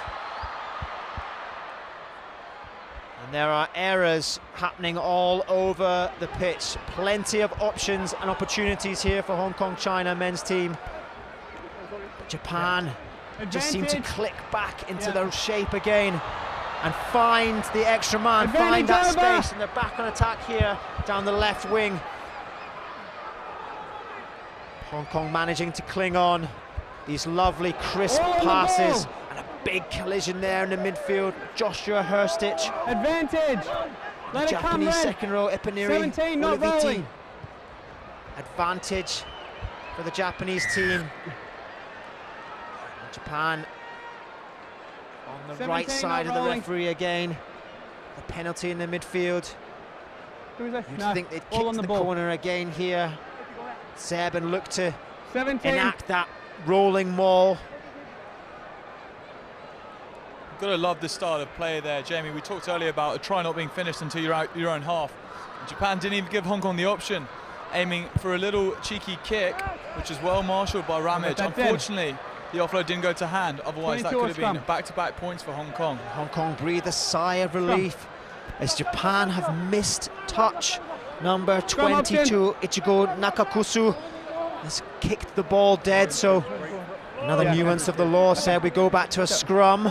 And there are errors happening all over the pitch. Plenty of options and opportunities here for Hong Kong China men's team. But Japan just seem to Advantage. click back into Yeah. their shape again and find the extra man, find that Advantage over. space, and they're back on attack here down the left wing. Hong Kong managing to cling on. These lovely crisp All on the passes ball. and a big collision there in the midfield. Joshua Hurstich, Advantage. Let it come, Japanese Red. second row, Ipaniri, 17, not Oliviti. rolling. Advantage for the Japanese team. Japan on the right 17, side of not the rolling. referee again. The penalty in the midfield. Who is that? You'd No, think they'd all kick on to the the ball. corner again here. Seb and look to 17. enact that rolling maul. Got to love the style of play there, Jamie. We talked earlier about a try not being finished until you're out your own half. Japan didn't even give Hong Kong the option, aiming for a little cheeky kick, which is well marshalled by Ramage. That's it. Unfortunately, the offload didn't go to hand. Otherwise, that 22 could have been scrum. back-to-back points for Hong Kong. Hong Kong breathe a sigh of relief as Japan have missed touch. Number Scrum option. 22, Ichigo Nakakusu, has kicked the ball dead, so another Yeah. nuance of the law said we go back to a scrum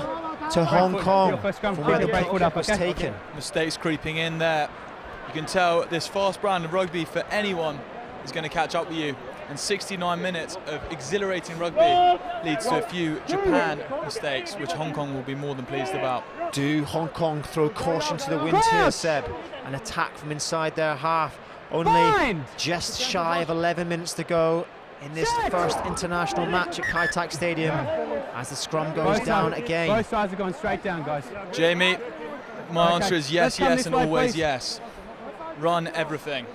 to Hong foot, Kong your first scrum, from where the keep the break foot up, was okay? taken. Mistakes creeping in there. You can tell this fast brand of rugby for anyone is going to catch up with you. And 69 minutes of exhilarating rugby leads to a few Japan mistakes, which Hong Kong will be more than pleased about. Do Hong Kong throw caution to the wind here, Seb? An attack from inside their half. Only Bind. just shy of 11 minutes to go in this Set. first international match at Kai Tak Stadium as the scrum goes down again. Both sides are going straight down, guys. Jamie, my Okay, answer is let's yes, come yes, this and way, always please. yes. Run everything.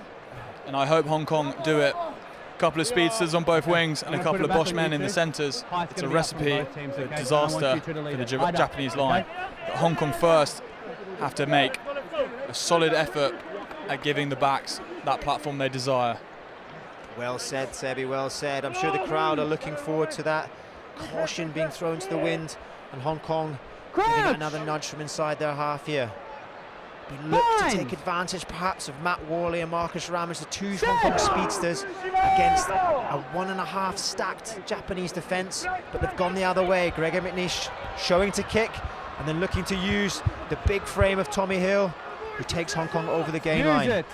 And I hope Hong Kong do it. A couple of speedsters on both wings and a I'm gonna couple put of it back Bosch on men you in the two. centres. Height's It's a gonna be up for recipe both teams, for okay? And I want disaster you two to lead for the it. Height up, Japanese line. okay? But Hong Kong first have to make a solid effort at giving the backs that platform they desire. Well said, Sebi, well said. I'm sure the crowd are looking forward to that. Caution being thrown to the wind, and Hong Kong giving Crouch. another nudge from inside their half here. We look to take advantage perhaps of Matt Worley and Marcus Ramage, the two Hong Kong speedsters, against a 1.5 stacked Japanese defence, but they've gone the other way. Gregor McNeish showing to kick and then looking to use the big frame of Tommy Hill, who takes Hong Kong over the game Use line. it.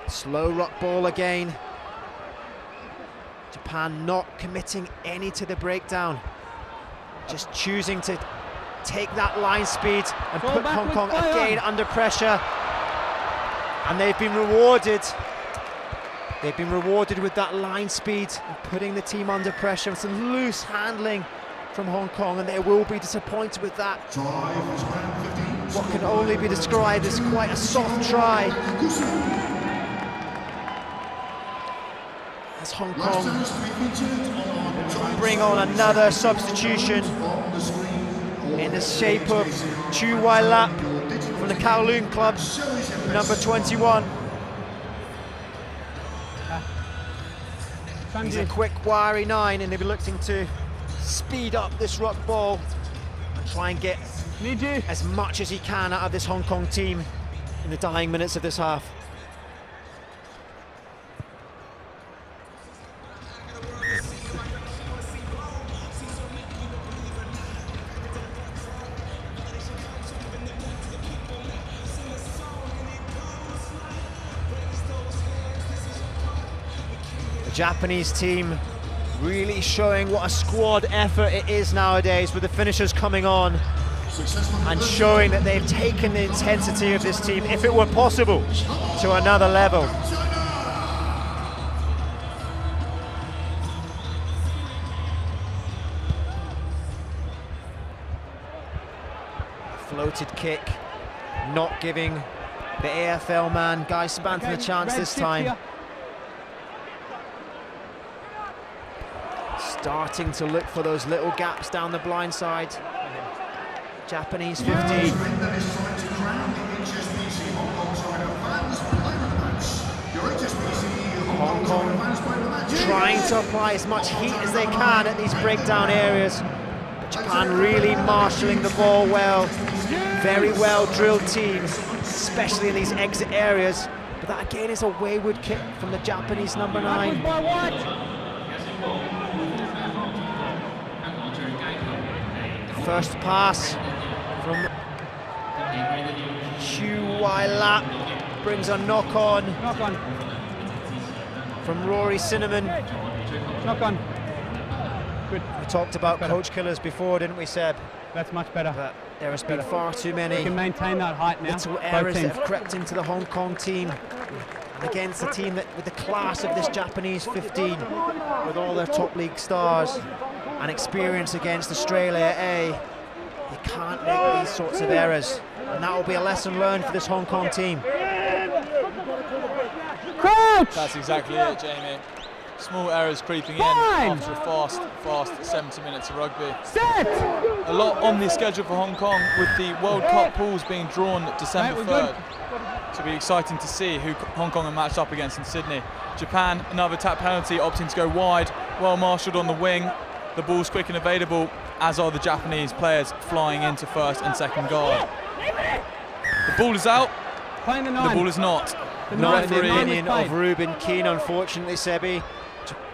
Slow rock ball again. Japan not committing any to the breakdown, just choosing to take that line speed and Fall put back Hong with Kong fire. again under pressure. And they've been rewarded. They've been rewarded with that line speed and putting the team under pressure. Some loose handling from Hong Kong, and they will be disappointed with that. What can only be described as quite a soft try. As Hong Kong bring on another substitution in the shape of Chu Wai Lap from the Kowloon club, number 21. He's a quick, wiry 9, and they'll be looking to speed up this ruck ball and try and get Need you. as much as he can out of this Hong Kong team in the dying minutes of this half. The Japanese team really showing what a squad effort it is nowadays, with the finishers coming on and showing that they've taken the intensity of this team, if it were possible, to another level. Floated kick, not giving the AFL man Guy Spanton a chance Red this six time. here. Starting to look for those little gaps down the blind side. Japanese 15. Hong Kong trying to apply as much heat as they can at these breakdown areas. But Japan really marshalling the ball well. Very well drilled team, especially in these exit areas. But that again is a wayward kick from the Japanese number 9. By what? 香港最佳球員 First pass from Chu Wai Lap brings a knock on from Rory Cinnamon. Knock on. Good. We talked about coach killers before, didn't we, Seb? That's much better. But there has been far too You many can maintain that height now. little Both errors that teams. have crept into the Hong Kong team. And against a team that, with the class of this Japanese 15, with all their top league stars and experience against Australia A, you can't make these sorts of errors. And that will be a lesson learned for this Hong Kong team. Crouch! That's exactly it, Jamie. Small errors creeping in after a fast 70 minutes of rugby. Set! A lot on the schedule for Hong Kong, with the World Cup pools being drawn December 3rd. So it'll be exciting to see who Hong Kong are matched up against in Sydney. Japan, another tap penalty, opting to go wide, well marshalled on the wing. The ball's quick and available, as are the Japanese players flying into first and second guard. The ball is out, Playing the the 9. ball is not. Not in the referee- opinion of Ruben Keane, unfortunately, Sebi.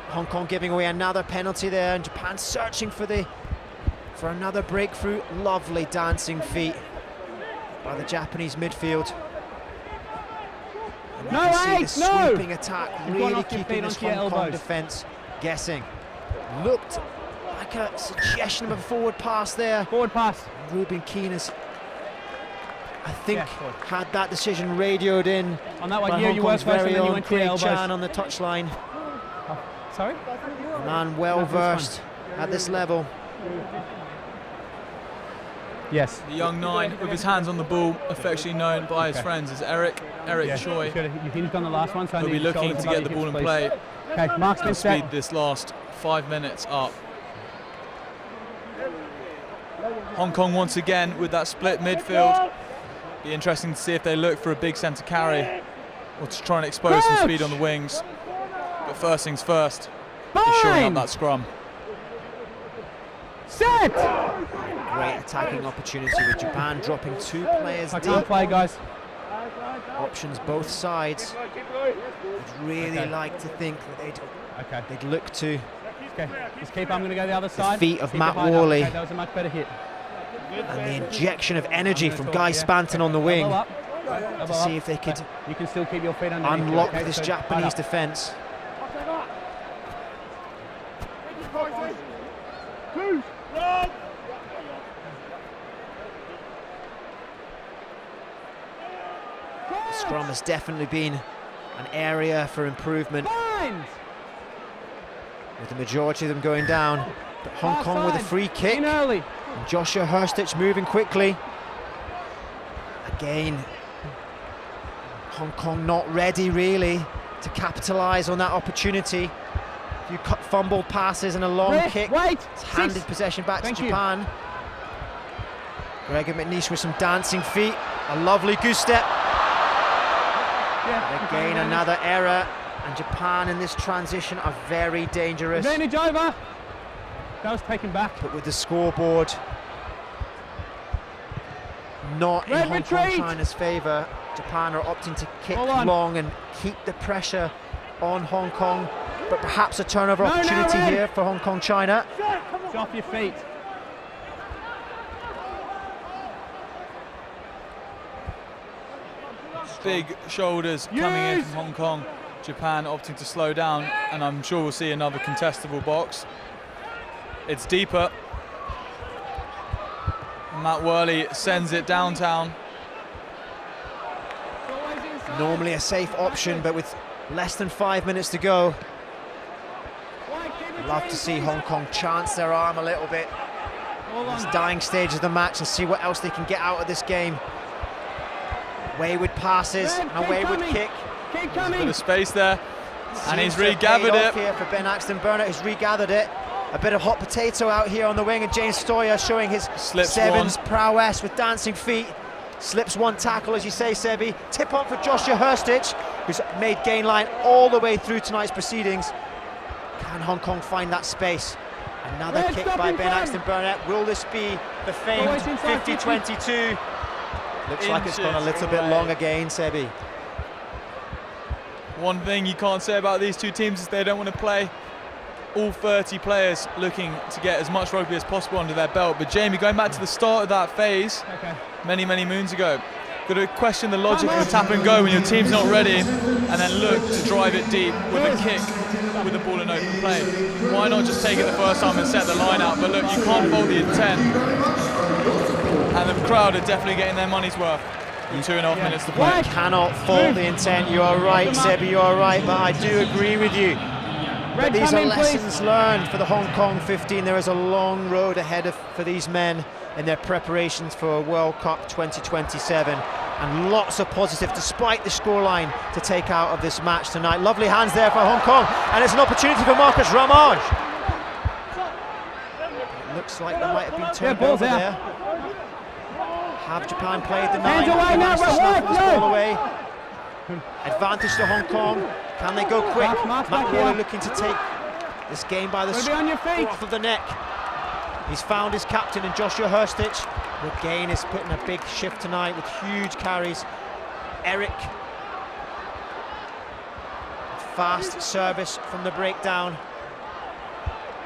Hong Kong giving away another penalty there, and Japan searching for another breakthrough. Lovely dancing feet by the Japanese midfield. And you No, can see the no! sweeping attack You've gone really off your keeping feet this onto your Hong Kong elbows. defence guessing. Looked like a suggestion of a forward pass there. Forward pass. Ruben Keane has, I think, Yeah, forward. had that decision radioed in On that by one, Hong you were Kong's first and very then you own went to your Craig elbows. Chan on the touchline. Sorry? A man well versed at this level. Yes. The young 9 with his hands on the ball, affectionately known by his friends as Eric Yeah. Choi. You hinged on the last one, so I He'll be need your looking shoulders to above get the your ball in hips, play please. Okay, Mark's been and speed set. this last 5 minutes up. Hong Kong once again with that split midfield. Be interesting to see if they look for a big centre carry or to try and expose some speed on the wings. But first things first, is shoring up that scrum. Set! Great attacking opportunity with Japan dropping 2 players I can't deep. play, guys. Options both sides. I'd really Okay. like to think that Okay. they'd look to Okay. Just keep. I'm going to go the other side. feet of Keep Matt your height up. Worley. Okay, that was a much better hit. and the injection of energy I'm gonna from talk, Guy yeah. Spanton on the wing Elbow up. Elbow to up. see if they could You can still keep your feet underneath you, unlock okay? this So, Japanese height up. defence. The scrum has definitely been an area for improvement, Fines! with the majority of them going down. But Hong Kong with a free kick. In early. And Joshua Hurstich moving quickly. Again, Hong Kong not ready really to capitalise on that opportunity. A few fumbled passes and a long Wait, kick. wait. It's handed 6. possession back Thank to you. Japan. Gregor McNeish with some dancing feet. A lovely goose step. Yeah. Again, another error. And Japan in this transition are very dangerous. Advantage over. That was taken back. But with the scoreboard not in Red Hong Kong retreat. China's favour, Japan are opting to kick Hold on. long and keep the pressure on Hong Kong. But perhaps a turnover No, opportunity Red. here for Hong Kong China. It's off your feet. Big shoulders coming in from Hong Kong. Japan opting to slow down, and I'm sure we'll see another contestable box. It's deeper. Matt Worley sends it downtown. Normally a safe option, but with less than 5 minutes to go, I'd love to see Hong Kong chance their arm a little bit in this dying stage of the match and see what else they can get out of this game. Wayward passes and a wayward kick. Keep Bit coming. of space there, and he's Seems to have regathered paid off it. here for Ben Axton Burnett, who's regathered it. A bit of hot potato out here on the wing, and James Stoyer showing his Slips sevens one. prowess with dancing feet. Slips one tackle, as you say, Sebi. Tip on for Joshua Hurstich, who's made gain line all the way through tonight's proceedings. Can Hong Kong find that space? Another Red, kick stop by in Ben front. Axton Burnett. Will this be the famed Always inside 50-22? Looks like it's gone a little bit Inches long away. again, Sebi. One thing you can't say about these two teams is they don't want to play all 30 players looking to get as much rugby as possible under their belt. But Jamie, going back to the start of that phase, many moons ago, got to question the logic of the tap and go when your team's not ready, and then look to drive it deep with a kick with the ball in open play. Why not just take it the first time and set the line out? But look, you can't fault the intent, and the crowd are definitely getting their money's worth in 2.5 minutes to play. You cannot fault the intent. You are right, Sebi, you are right, but I do agree with you. But these are lessons learned for the Hong Kong 15. There is a long road ahead for these men in their preparations for World Cup 2027, and lots of positive despite the scoreline to take out of this match tonight. Lovely hands there for Hong Kong, and it's an opportunity for Marcus Ramage. It looks like there might have been turned over there. Have Japan played the 9? Snuff this ball away. Advantage to Hong Kong. Can they go quick? Matt Wally looking to take this game by the scruff of the neck. He's found his captain in Joshua Hurstich, who again is putting a big shift tonight with huge carries. Eric, fast service from the breakdown.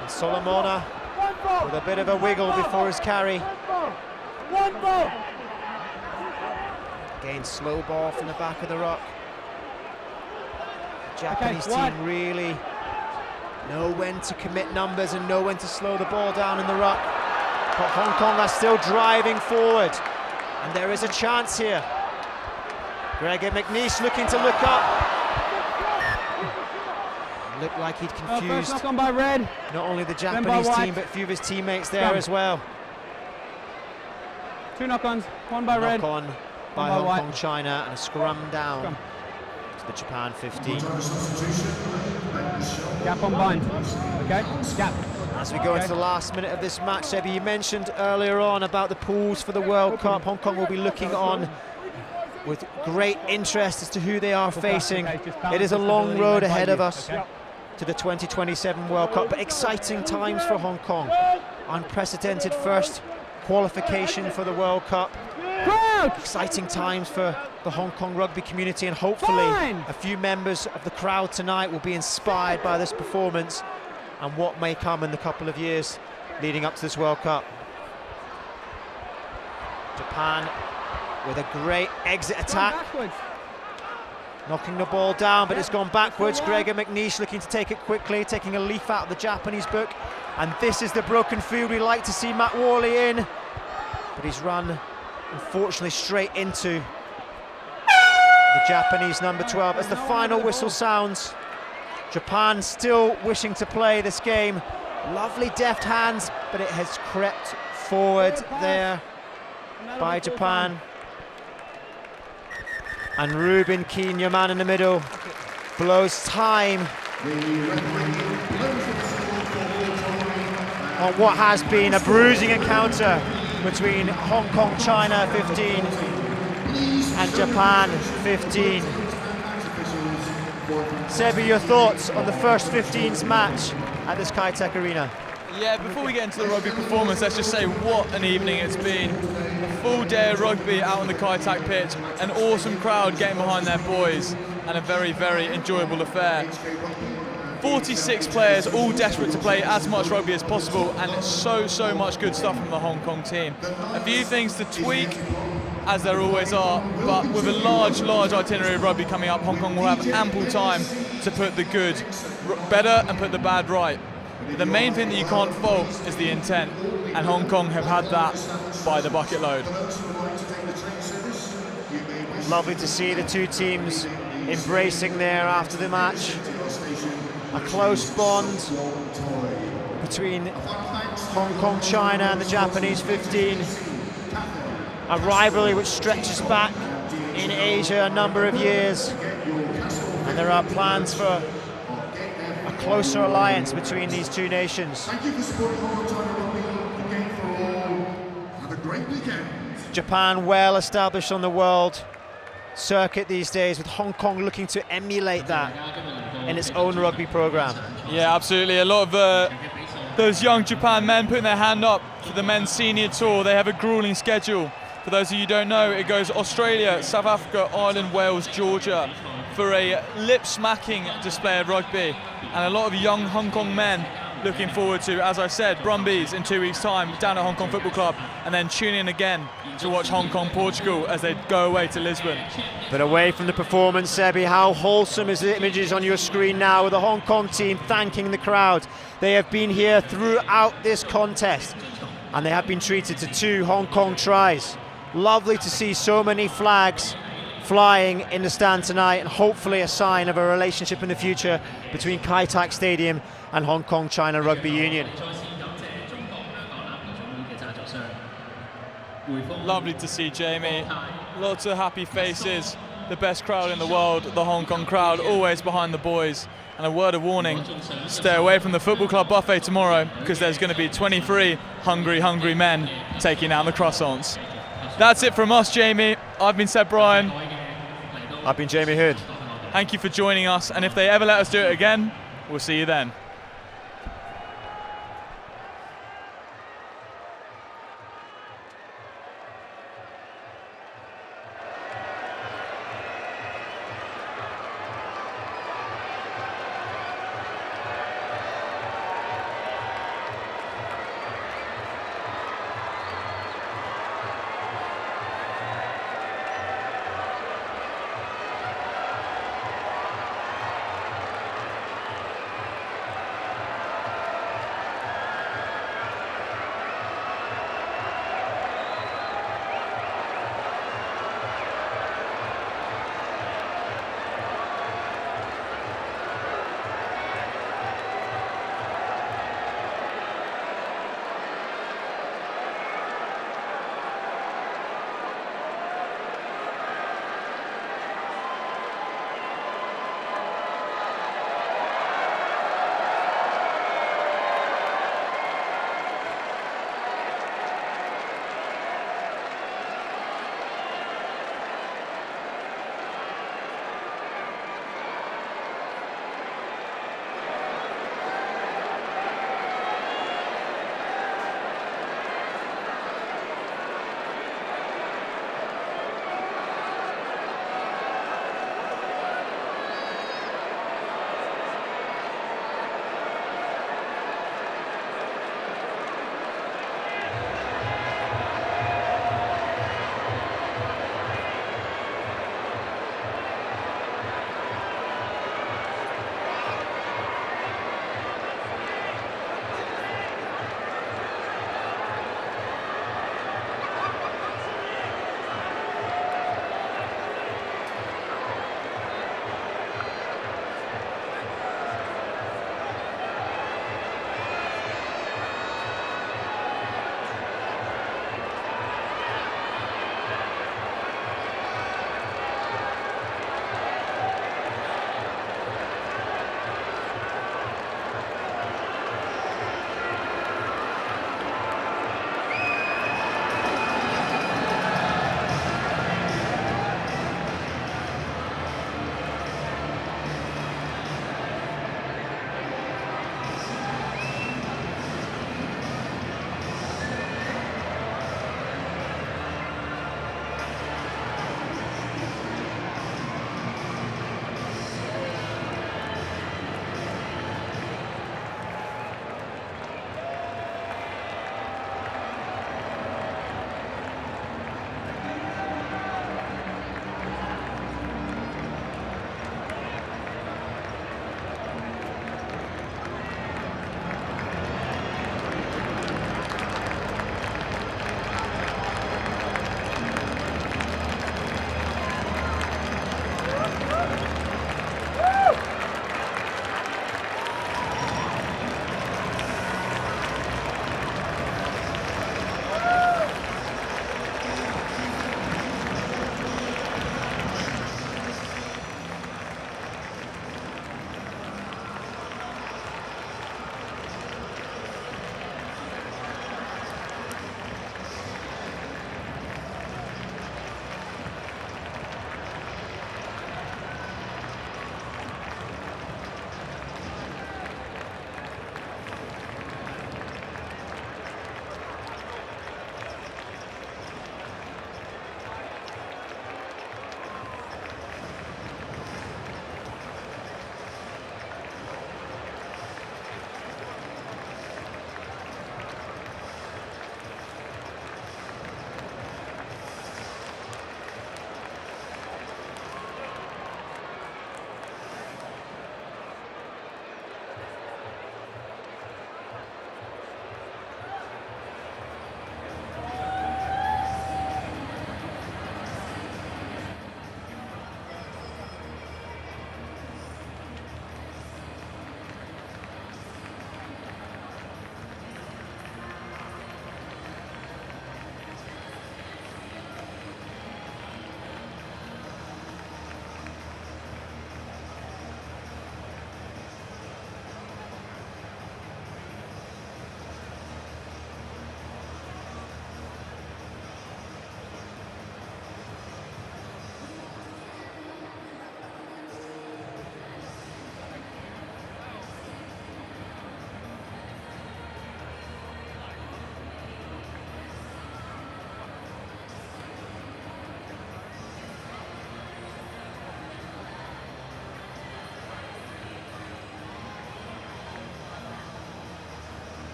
And Solomona with a bit of a wiggle before his carry. Again, slow ball from the back of the ruck. The Japanese team really know when to commit numbers and know when to slow the ball down in the ruck. But Hong Kong are still driving forward, and there is a chance here. Gregor McNeice looking to look up. Looked like he'd confused knock on by Red. not only the Japanese team but a few of his teammates there as well. 2 knock-ons, 1 by Red. Knock on by Hong Kong China, and a scrum down to the Japan 15. Gap on bind. Okay, gap. As we go into the last minute of this match, Sebi, you mentioned earlier on about the pools for the World Cup. Hong Kong will be looking on with great interest as to who they are facing. It is a long road ahead of us to the 2027 World Cup, but exciting times for Hong Kong. Unprecedented first qualification for the World Cup. Exciting times for the Hong Kong rugby community, and hopefully a few members of the crowd tonight will be inspired by this performance and what may come in the couple of years leading up to this World Cup. Japan with a great exit attack, knocking the ball down, but it's gone backwards. Gregor McNeice looking to take it quickly, taking a leaf out of the Japanese book, and this is the broken field we like to see Matt Worley in, but he's run unfortunately straight into the Japanese number 12 as the final whistle sounds. Japan still wishing to play this game. Lovely deft hands, but it has crept forward there by Japan. And Ruben Keane, your man in the middle, blows time on what has been a bruising encounter between Hong Kong China 15 and Japan 15. Sebi, your thoughts on the first 15's match at this Kai Tak Arena? Yeah, before we get into the rugby performance, let's just say what an evening it's been. A full day of rugby out on the Kai Tak pitch, an awesome crowd getting behind their boys, and a very enjoyable affair. 46 players, all desperate to play as much rugby as possible, and so much good stuff from the Hong Kong team. A few things to tweak, as there always are, but with a large itinerary of rugby coming up, Hong Kong will have ample time to put the good better and put the bad right. The main thing that you can't fault is the intent, and Hong Kong have had that by the bucket load. Lovely to see the two teams embracing there after the match. A close bond between Hong Kong China and the Japanese 15. A rivalry which stretches back in Asia a number of years, and there are plans for a closer alliance between these two nations. Thank you for supporting Hong Kong China Rugby, a game for all. Have a great weekend. Japan well established on the world circuit these days, with Hong Kong looking to emulate that in its own rugby program. Yeah, absolutely. A lot of those young Japan men putting their hand up for the men's senior tour. They have a grueling schedule. For those of you who don't know, it goes Australia, South Africa, Ireland, Wales, Georgia, for a lip-smacking display of rugby, and a lot of young Hong Kong men looking forward to, as I said, Brumbies in 2 weeks' time down at Hong Kong Football Club, and then tune in again to watch Hong Kong Portugal as they go away to Lisbon. But away from the performance, Sebi, how wholesome is the images on your screen now with the Hong Kong team thanking the crowd. They have been here throughout this contest, and they have been treated to 2 Hong Kong tries. Lovely to see so many flags flying in the stand tonight, and hopefully a sign of a relationship in the future between Kai Tak Stadium and Hong Kong China Rugby Union. Lovely to see, Jamie. Lots of happy faces. The best crowd in the world, the Hong Kong crowd, always behind the boys. And a word of warning, stay away from the football club buffet tomorrow, because there's going to be 23 hungry men taking down the croissants. That's it from us, Jamie. I've been Seb Bryan. I've been Jamie Hood. Thank you for joining us, and if they ever let us do it again, we'll see you then.